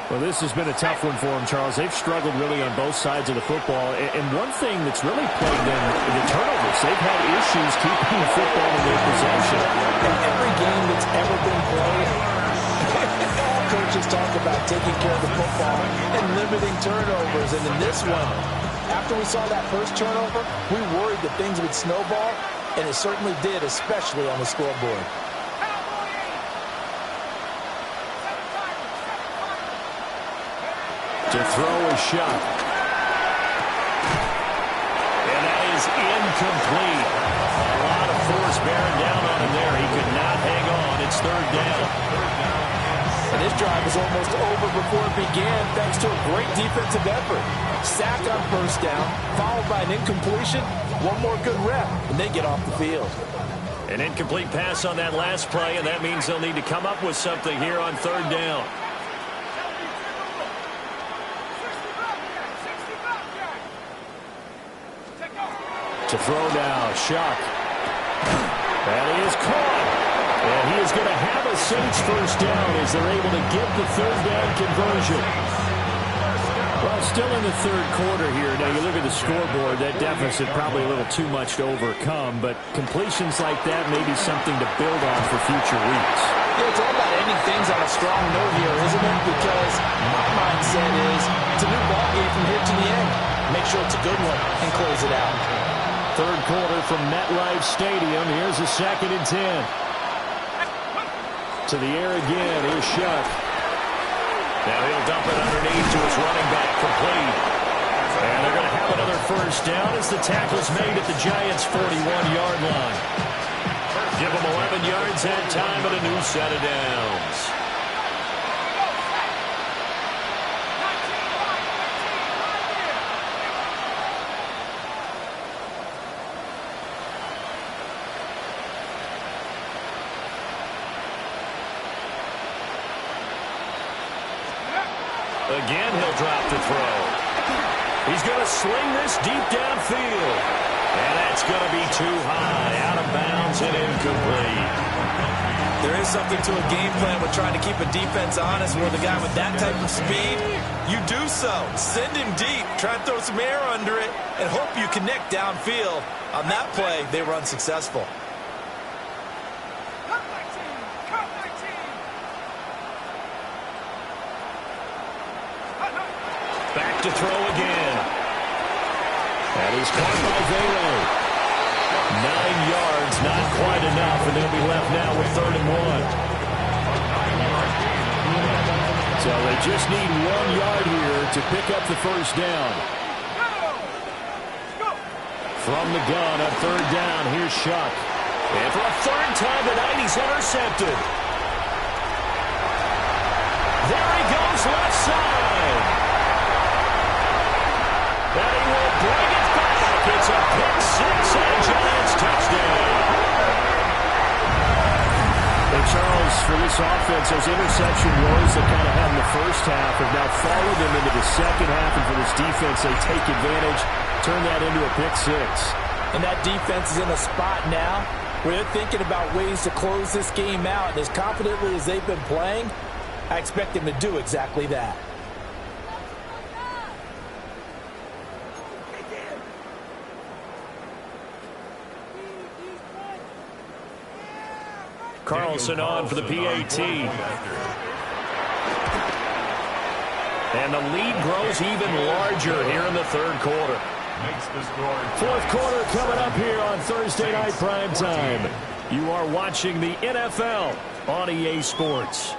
Well, this has been a tough one for them, Charles. They've struggled really on both sides of the football. And one thing that's really plagued them, the turnovers. They've had issues keeping the football in their possession. In every game that's ever been played, all coaches talk about taking care of the football and limiting turnovers. And in this one, after we saw that first turnover, we worried that things would snowball, and it certainly did, especially on the scoreboard. To throw a shot. And that is incomplete. A lot of force bearing down on him there. He could not hang on. It's 3rd down. And this drive was almost over before it began thanks to a great defensive effort. Sack on 1st down, followed by an incompletion. One more good rep, and they get off the field. An incomplete pass on that last play, and that means they'll need to come up with something here on 3rd down. To throw now, Shuck. And he is caught. And he is going to have a Saints first down as they're able to get the third down conversion. Well, still in the third quarter here. Now, you look at the scoreboard, that deficit probably a little too much to overcome, but completions like that may be something to build on for future weeks. Yeah, it's all about ending things on a strong note here, isn't it? Because my mindset is it's a new ball game from here to the end. Make sure it's a good one and close it out. Third quarter from MetLife Stadium. Here's a 2nd and 10. To the air again. Here's Shuck. Now he'll dump it underneath to his running back, complete. And they're going to have another first down as the tackle's made at the Giants' 41-yard line. Give them 11 yards and time and a new set of downs. Again, he'll drop the throw. He's going to sling this deep downfield. And that's going to be too high, out of bounds and incomplete. There is something to a game plan with trying to keep a defense honest with a guy with that type of speed. You do so. Send him deep. Try to throw some air under it and hope you connect downfield. On that play, they were unsuccessful. Back to throw again. And he's caught by Velo. 9 yards, not quite enough, and they'll be left now with 3rd and 1. So they just need 1 yard here to pick up the first down. From the gun on 3rd down, here's Shuck. And for a 3rd time tonight, he's intercepted. There he goes, left side. And he will bring it back. It's a pick 6 and Giants touchdown. And Charles, for this offense, those interception woes that kind of had in the first half have now followed them into the second half. And for this defense, they take advantage, turn that into a pick 6. And that defense is in a spot now where they're thinking about ways to close this game out. And as confidently as they've been playing, I expect them to do exactly that. Carlson on for the PAT. And the lead grows even larger here in the third quarter. Fourth quarter coming up here on Thursday Night Primetime. You are watching the NFL on EA Sports.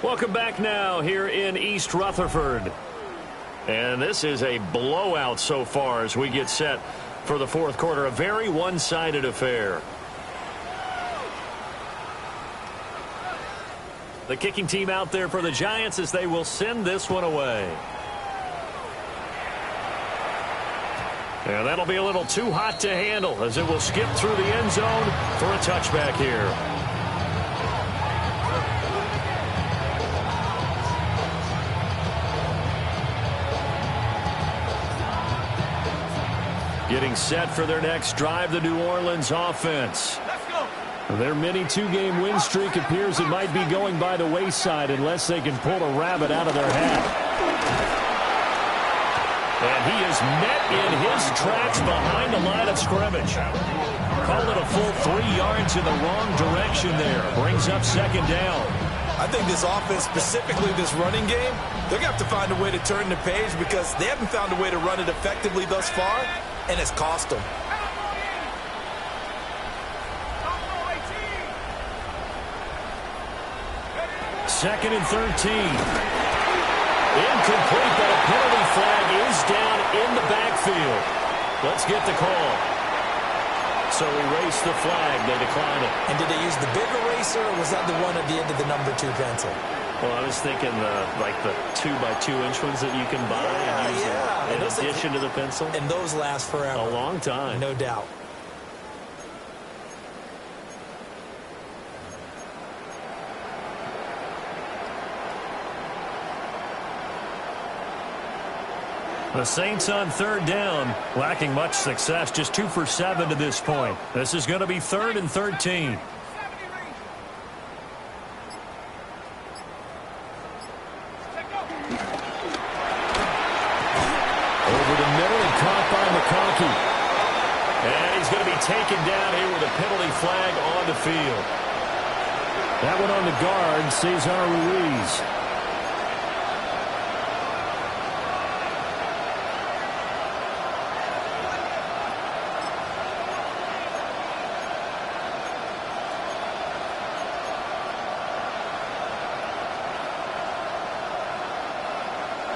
Welcome back now here in East Rutherford. And this is a blowout so far as we get set for the fourth quarter. A very one-sided affair. The kicking team out there for the Giants as they will send this one away. And that'll be a little too hot to handle as it will skip through the end zone for a touchback here. Getting set for their next drive, the New Orleans offense. Their mini two-game win streak appears it might be going by the wayside unless they can pull a rabbit out of their hat. And he is met in his tracks behind the line of scrimmage. Call it a full 3 yards in the wrong direction there. Brings up second down. I think this offense, specifically this running game, they're going to have to find a way to turn the page because they haven't found a way to run it effectively thus far, and it's cost them. Second and 13. Incomplete, but a penalty flag is down in the backfield. Let's get the call. So erase the flag. They decline it. And did they use the big eraser, or was that the one at the end of the number 2 pencil? Well, I was thinking like the 2x2-inch ones that you can buy and use in addition to the pencil. And those last forever. A long time. No doubt. The Saints on third down, lacking much success, just 2 for 7 to this point. This is going to be 3rd and 13. Over the middle and caught by McConkey. And he's going to be taken down here with a penalty flag on the field. That one on the guard, Cesar Ruiz.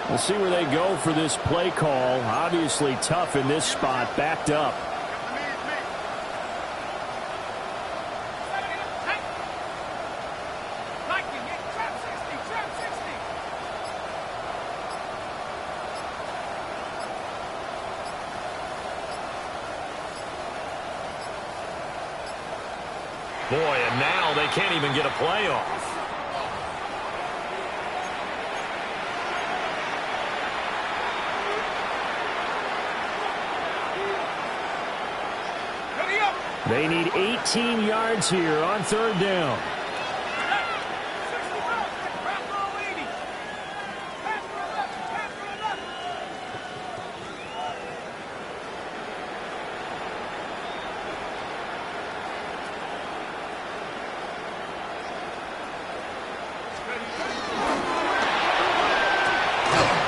We'll see where they go for this play call. Obviously tough in this spot, backed up. Boy, and now they can't even get a play off. They need 18 yards here on third down.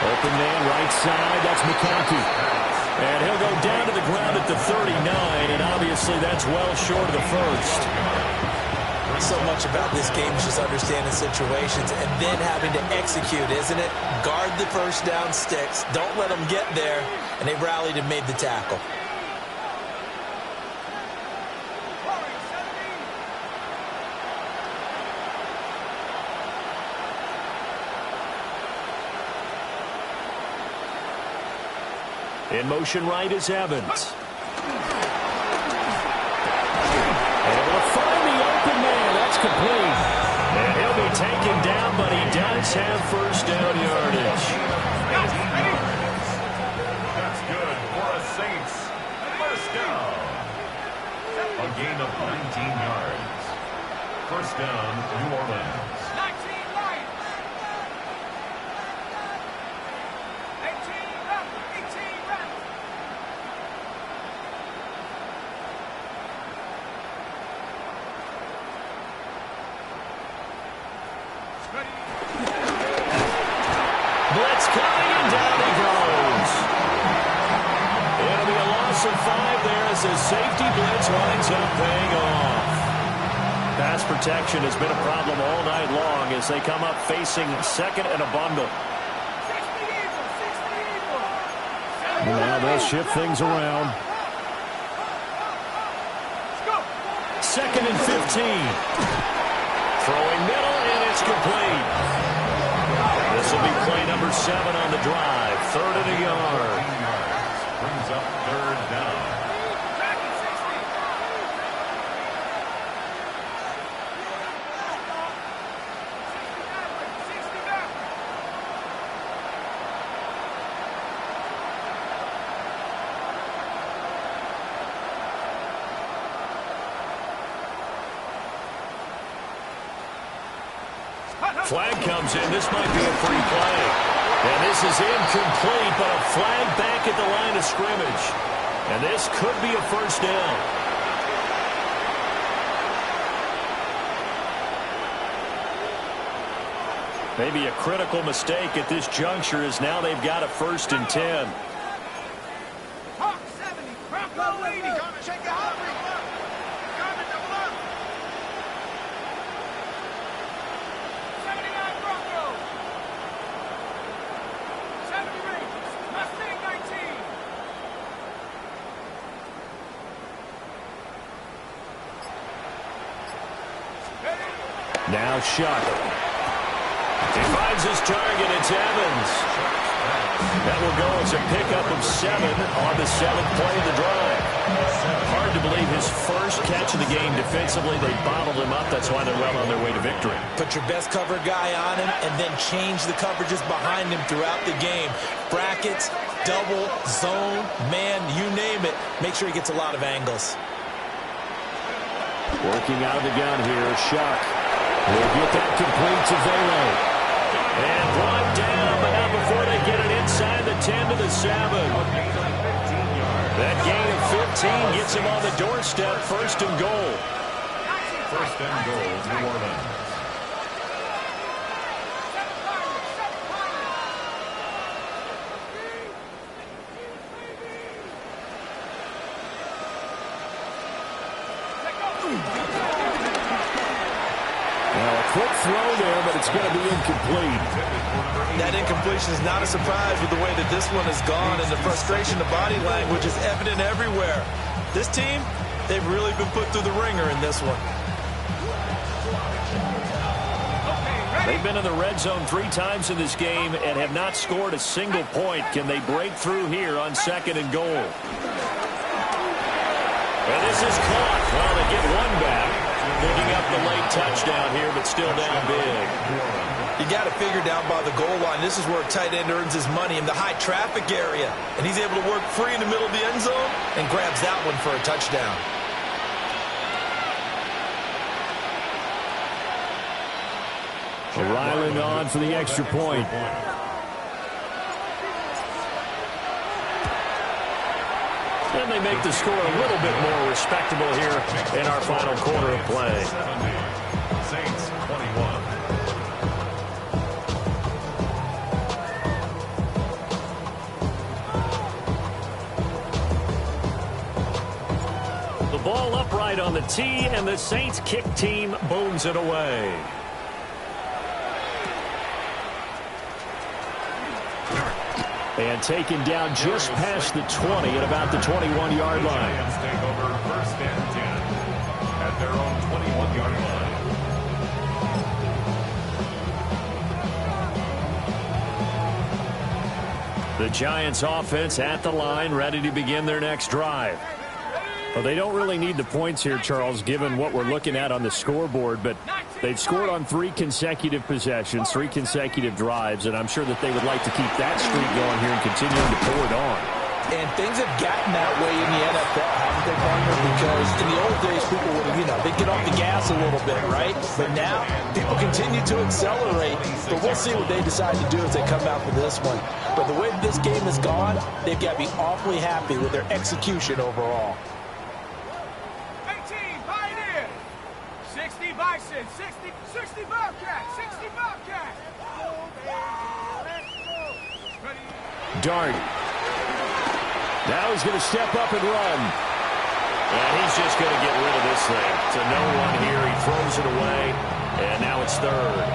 Open man right side, that's McConkey. And he'll go down to the ground at the 39, and obviously that's well short of the first. So much about this game is just understanding situations and then having to execute, isn't it? Guard the first down sticks. Don't let them get there. And they rallied and made the tackle. In motion right is Evans. And able to find the open man. That's complete. And he'll be taken down, but he does have first down yardage. That's good for a Saints first down. A gain of 19 yards. First down, New Orleans. Blitz coming, and down he goes. It'll be a loss of 5 there as his safety blitz winds up paying off. Pass protection has been a problem all night long as they come up facing second and a bundle. Now they'll shift things around. Second and 15. Throwing middle, and it's complete. This will be play number 7 on the drive. 3rd and a yard. Brings up third down. Flag comes in. This might be a free play. And this is incomplete, but a flag back at the line of scrimmage. And this could be a first down. Maybe a critical mistake at this juncture as now they've got a 1st and 10. Now Shuck. He finds his target. It's Evans. That will go as a pickup of 7 on the 7th play of the drive. Hard to believe his first catch of the game defensively. They bottled him up. That's why they're well on their way to victory. Put your best cover guy on him and then change the coverages behind him throughout the game. Brackets, double, zone, man, you name it. Make sure he gets a lot of angles. Working out of the gun here, Shuck. Will get that complete to Velo. And brought down, but not before they get it inside the 10 to the 7. That gain of 15 gets him on the doorstep, first and goal. First and goal, New Orleans. Well, a quick throw there, but it's going to be incomplete. That incompletion is not a surprise with the way that this one has gone, and the frustration, the body language is evident everywhere. This team, they've really been put through the ringer in this one. They've been in the red zone 3 times in this game and have not scored a single point. Can they break through here on second and goal? And this is caught. Well, they get one back. Picking up the late touchdown here, but still down big. You got to figure down by the goal line. This is where a tight end earns his money in the high traffic area. And he's able to work free in the middle of the end zone and grabs that one for a touchdown. Riling on for the extra point. And they make the score a little bit more respectable here in our final quarter of play. Saints 21. The ball upright on the tee, and the Saints kick team booms it away. And taken down just past the 20 at about the 21-yard line. Giants take over first and 10 at their own 21-yard line. The Giants offense at the line, ready to begin their next drive. Well, they don't really need the points here, Charles, given what we're looking at on the scoreboard, but they've scored on 3 consecutive possessions, 3 consecutive drives, and I'm sure that they would like to keep that streak going here and continuing to pour it on. And things have gotten that way in the NFL, haven't they, partner? Because in the old days, people would, they'd get off the gas a little bit, right? But now, people continue to accelerate, but we'll see what they decide to do as they come out for this one. But the way this game has gone, they've got to be awfully happy with their execution overall. 60 Bison, 60 Bobcat, 60 Bobcat. Dart. Now he's going to step up and run. And he's just going to get rid of this thing. To no one here. He throws it away. And now it's third.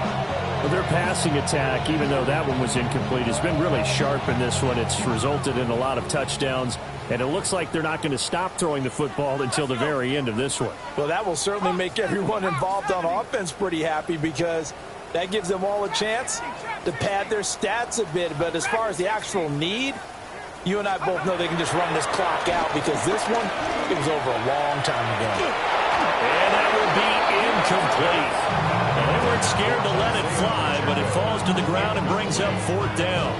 Well, their passing attack, even though that one was incomplete, has been really sharp in this one. It's resulted in a lot of touchdowns. And it looks like they're not going to stop throwing the football until the very end of this one. Well, that will certainly make everyone involved on offense pretty happy because that gives them all a chance to pad their stats a bit. But as far as the actual need, you and I both know they can just run this clock out because this one, it was over a long time ago. And that will be incomplete. And they weren't scared to let it fly, but it falls to the ground and brings up 4th down.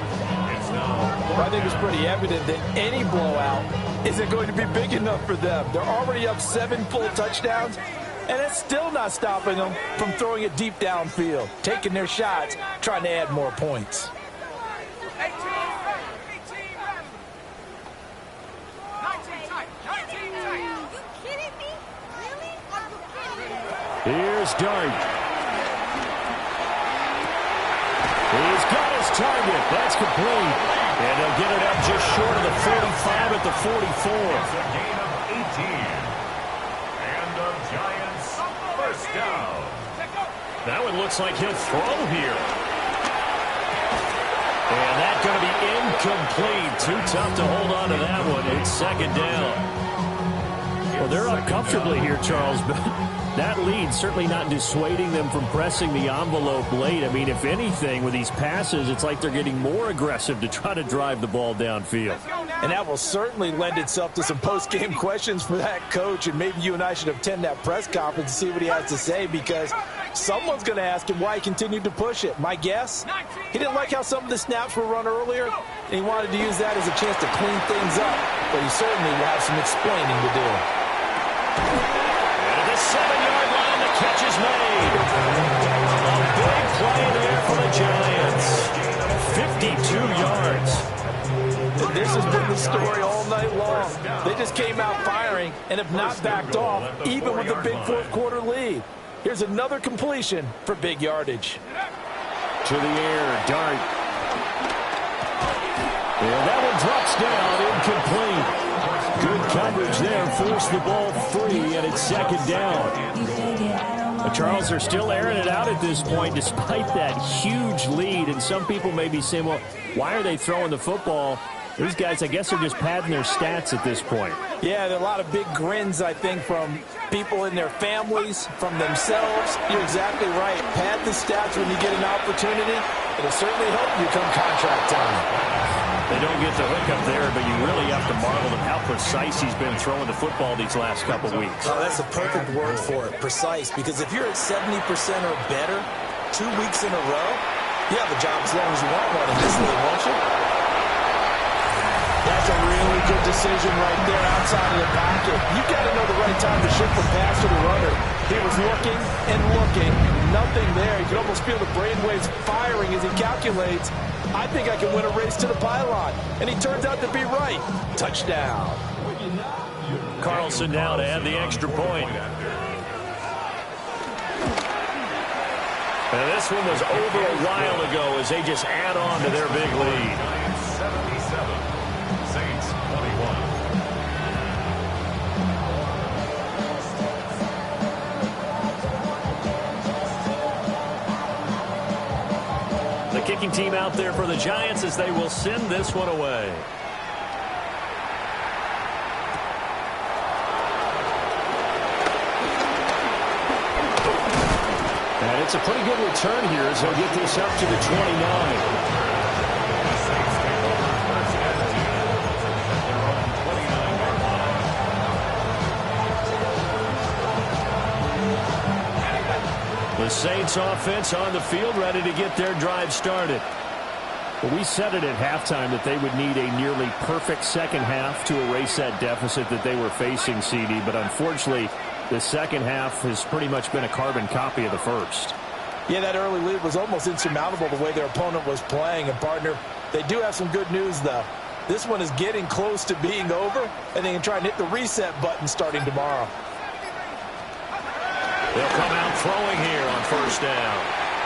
I think it's pretty evident that any blowout isn't going to be big enough for them. They're already up 7 full touchdowns, and it's still not stopping them from throwing it deep downfield, taking their shots, trying to add more points. 18 tight. You kidding me? Really? Are you kidding me? Here's Dart. He's got his target. That's complete. And they'll get it up just short of the 45 at the 44. It's a gain of 18. And the Giants first down. That one looks like he'll throw here. And that's going to be incomplete. Too tough to hold on to that one. It's 2nd down. Well, they're up comfortably here, Charles, but that lead certainly not dissuading them from pressing the envelope late. I mean, if anything, with these passes, it's like they're getting more aggressive to try to drive the ball downfield. And that will certainly lend itself to some post-game questions for that coach, and maybe you and I should attend that press conference and see what he has to say, because someone's going to ask him why he continued to push it. My guess, he didn't like how some of the snaps were run earlier, and he wanted to use that as a chance to clean things up, but he certainly will have some explaining to do. At the 7-yard line, the catch is made. A big play there for the Giants. 52 yards. And this has been the story all night long. They just came out firing and have not backed off, even with a big fourth-quarter lead. Here's another completion for big yardage. To the air, Dart. And that one drops down, incomplete. Good coverage there, forced the ball free, and it's second down. But Charles, they're still airing it out at this point, despite that huge lead. And some people may be saying, well, why are they throwing the football? These guys, I guess, are just padding their stats at this point. Yeah, there are a lot of big grins, I think, from people in their families, from themselves. You're exactly right. Pad the stats when you get an opportunity. It'll certainly help you come contract time. They don't get the hookup there, but you really have to marvel at how precise he's been throwing the football these last couple weeks. Oh, that's a perfect word for it, precise, because if you're at 70% or better 2 weeks in a row, you have a job as long as you want one in this league, won't you? That's a really good decision right there outside of the pocket. You've got to know the right time to shift from pass to the runner. He was looking and looking. Nothing there. You can almost feel the brainwaves firing as he calculates, I think I can win a race to the pylon. And he turns out to be right. Touchdown. Carlson now to add the extra point. And this one was over a while ago as they just add on to their big lead. 77, Saints 21. The kicking team out there for the Giants as they will send this one away. And it's a pretty good return here as they'll get this up to the 29. The Saints offense on the field, ready to get their drive started. Well, we said it at halftime that they would need a nearly perfect second half to erase that deficit that they were facing, CD. But unfortunately, the second half has pretty much been a carbon copy of the first. Yeah, that early lead was almost insurmountable the way their opponent was playing. And, partner, they do have some good news, though. This one is getting close to being over, and they can try and hit the reset button starting tomorrow. They'll come out throwing here on first down.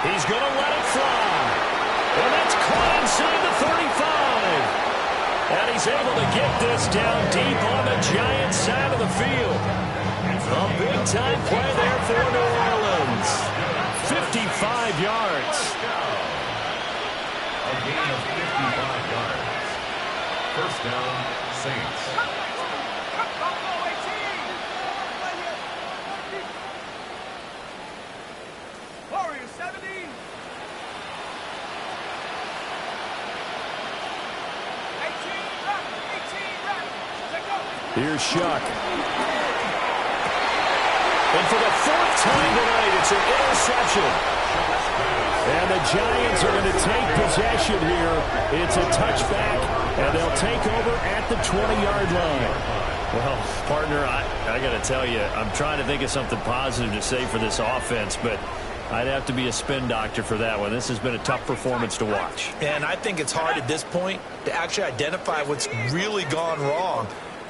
He's going to let it fly. And that's caught inside the 35. And he's able to get this down deep on the Giants side of the field. A big-time play there for New Orleans. 55 yards. A gain of 55 yards. First down, Saints. Here's Shuck. And for the fourth time tonight, it's an interception. And the Giants are going to take possession here. It's a touchback, and they'll take over at the 20-yard line. Well, partner, I got to tell you, I'm trying to think of something positive to say for this offense, but I'd have to be a spin doctor for that one. This has been a tough performance to watch. And I think it's hard at this point to actually identify what's really gone wrong.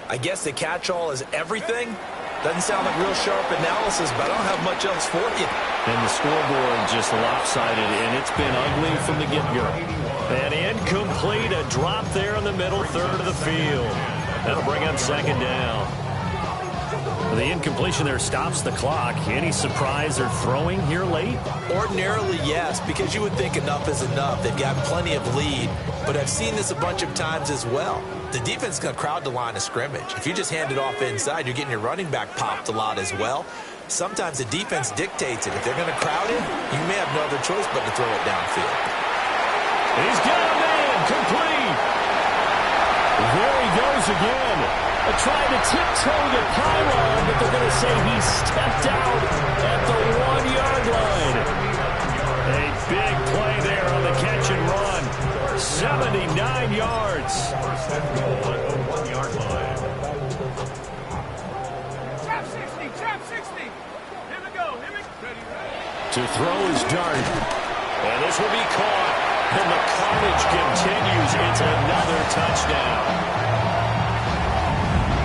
I guess the catch-all is everything. Doesn't sound like real sharp analysis, but I don't have much else for you. And the scoreboard just lopsided, and it's been ugly from the get-go. And incomplete, a drop there in the middle third of the field. That'll bring up second down. The incompletion there stops the clock. Any surprise they're throwing here late? Ordinarily, yes, because you would think enough is enough. They've got plenty of lead, but I've seen this a bunch of times as well. The defense is going to crowd the line of scrimmage. If you just hand it off inside, you're getting your running back popped a lot as well. Sometimes the defense dictates it. If they're going to crowd it, you may have no other choice but to throw it downfield. He's got a man, complete. There he goes again. Trying to tiptoe the pylon, but they're going to say he stepped out at the 1-yard line. A big play there on the catch and run. 79 yards. First and goal at the 1-yard line. Trap 60, trap 60. Here we go, here we go. To throw his dart. And this will be caught. And the carnage continues. It's another touchdown.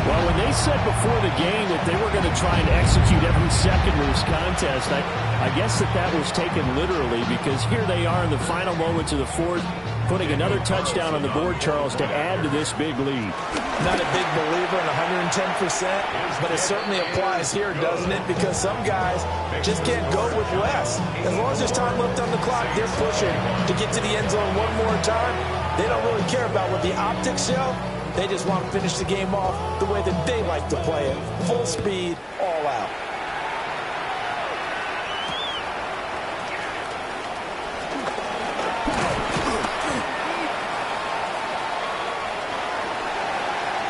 Well, when they said before the game that they were going to try and execute every second of this contest, I guess that was taken literally, because here they are in the final moments of the fourth, putting another touchdown on the board, Charles, to add to this big lead. Not a big believer in 110%, but it certainly applies here, doesn't it? Because some guys just can't go with less. As long as there's time left on the clock, they're pushing to get to the end zone one more time. They don't really care about what the optics show. They just want to finish the game off the way that they like to play it. Full speed, all out.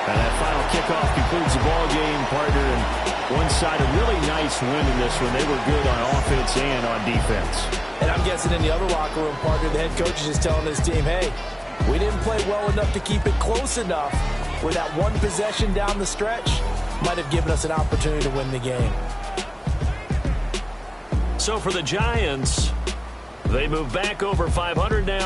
And that final kickoff concludes the ball game, partner. And one side, a really nice win in this one. They were good on offense and on defense. And I'm guessing in the other locker room, partner, the head coach is just telling his team, hey, we didn't play well enough to keep it close enough, where that one possession down the stretch might have given us an opportunity to win the game. So for the Giants, they move back over 500 now.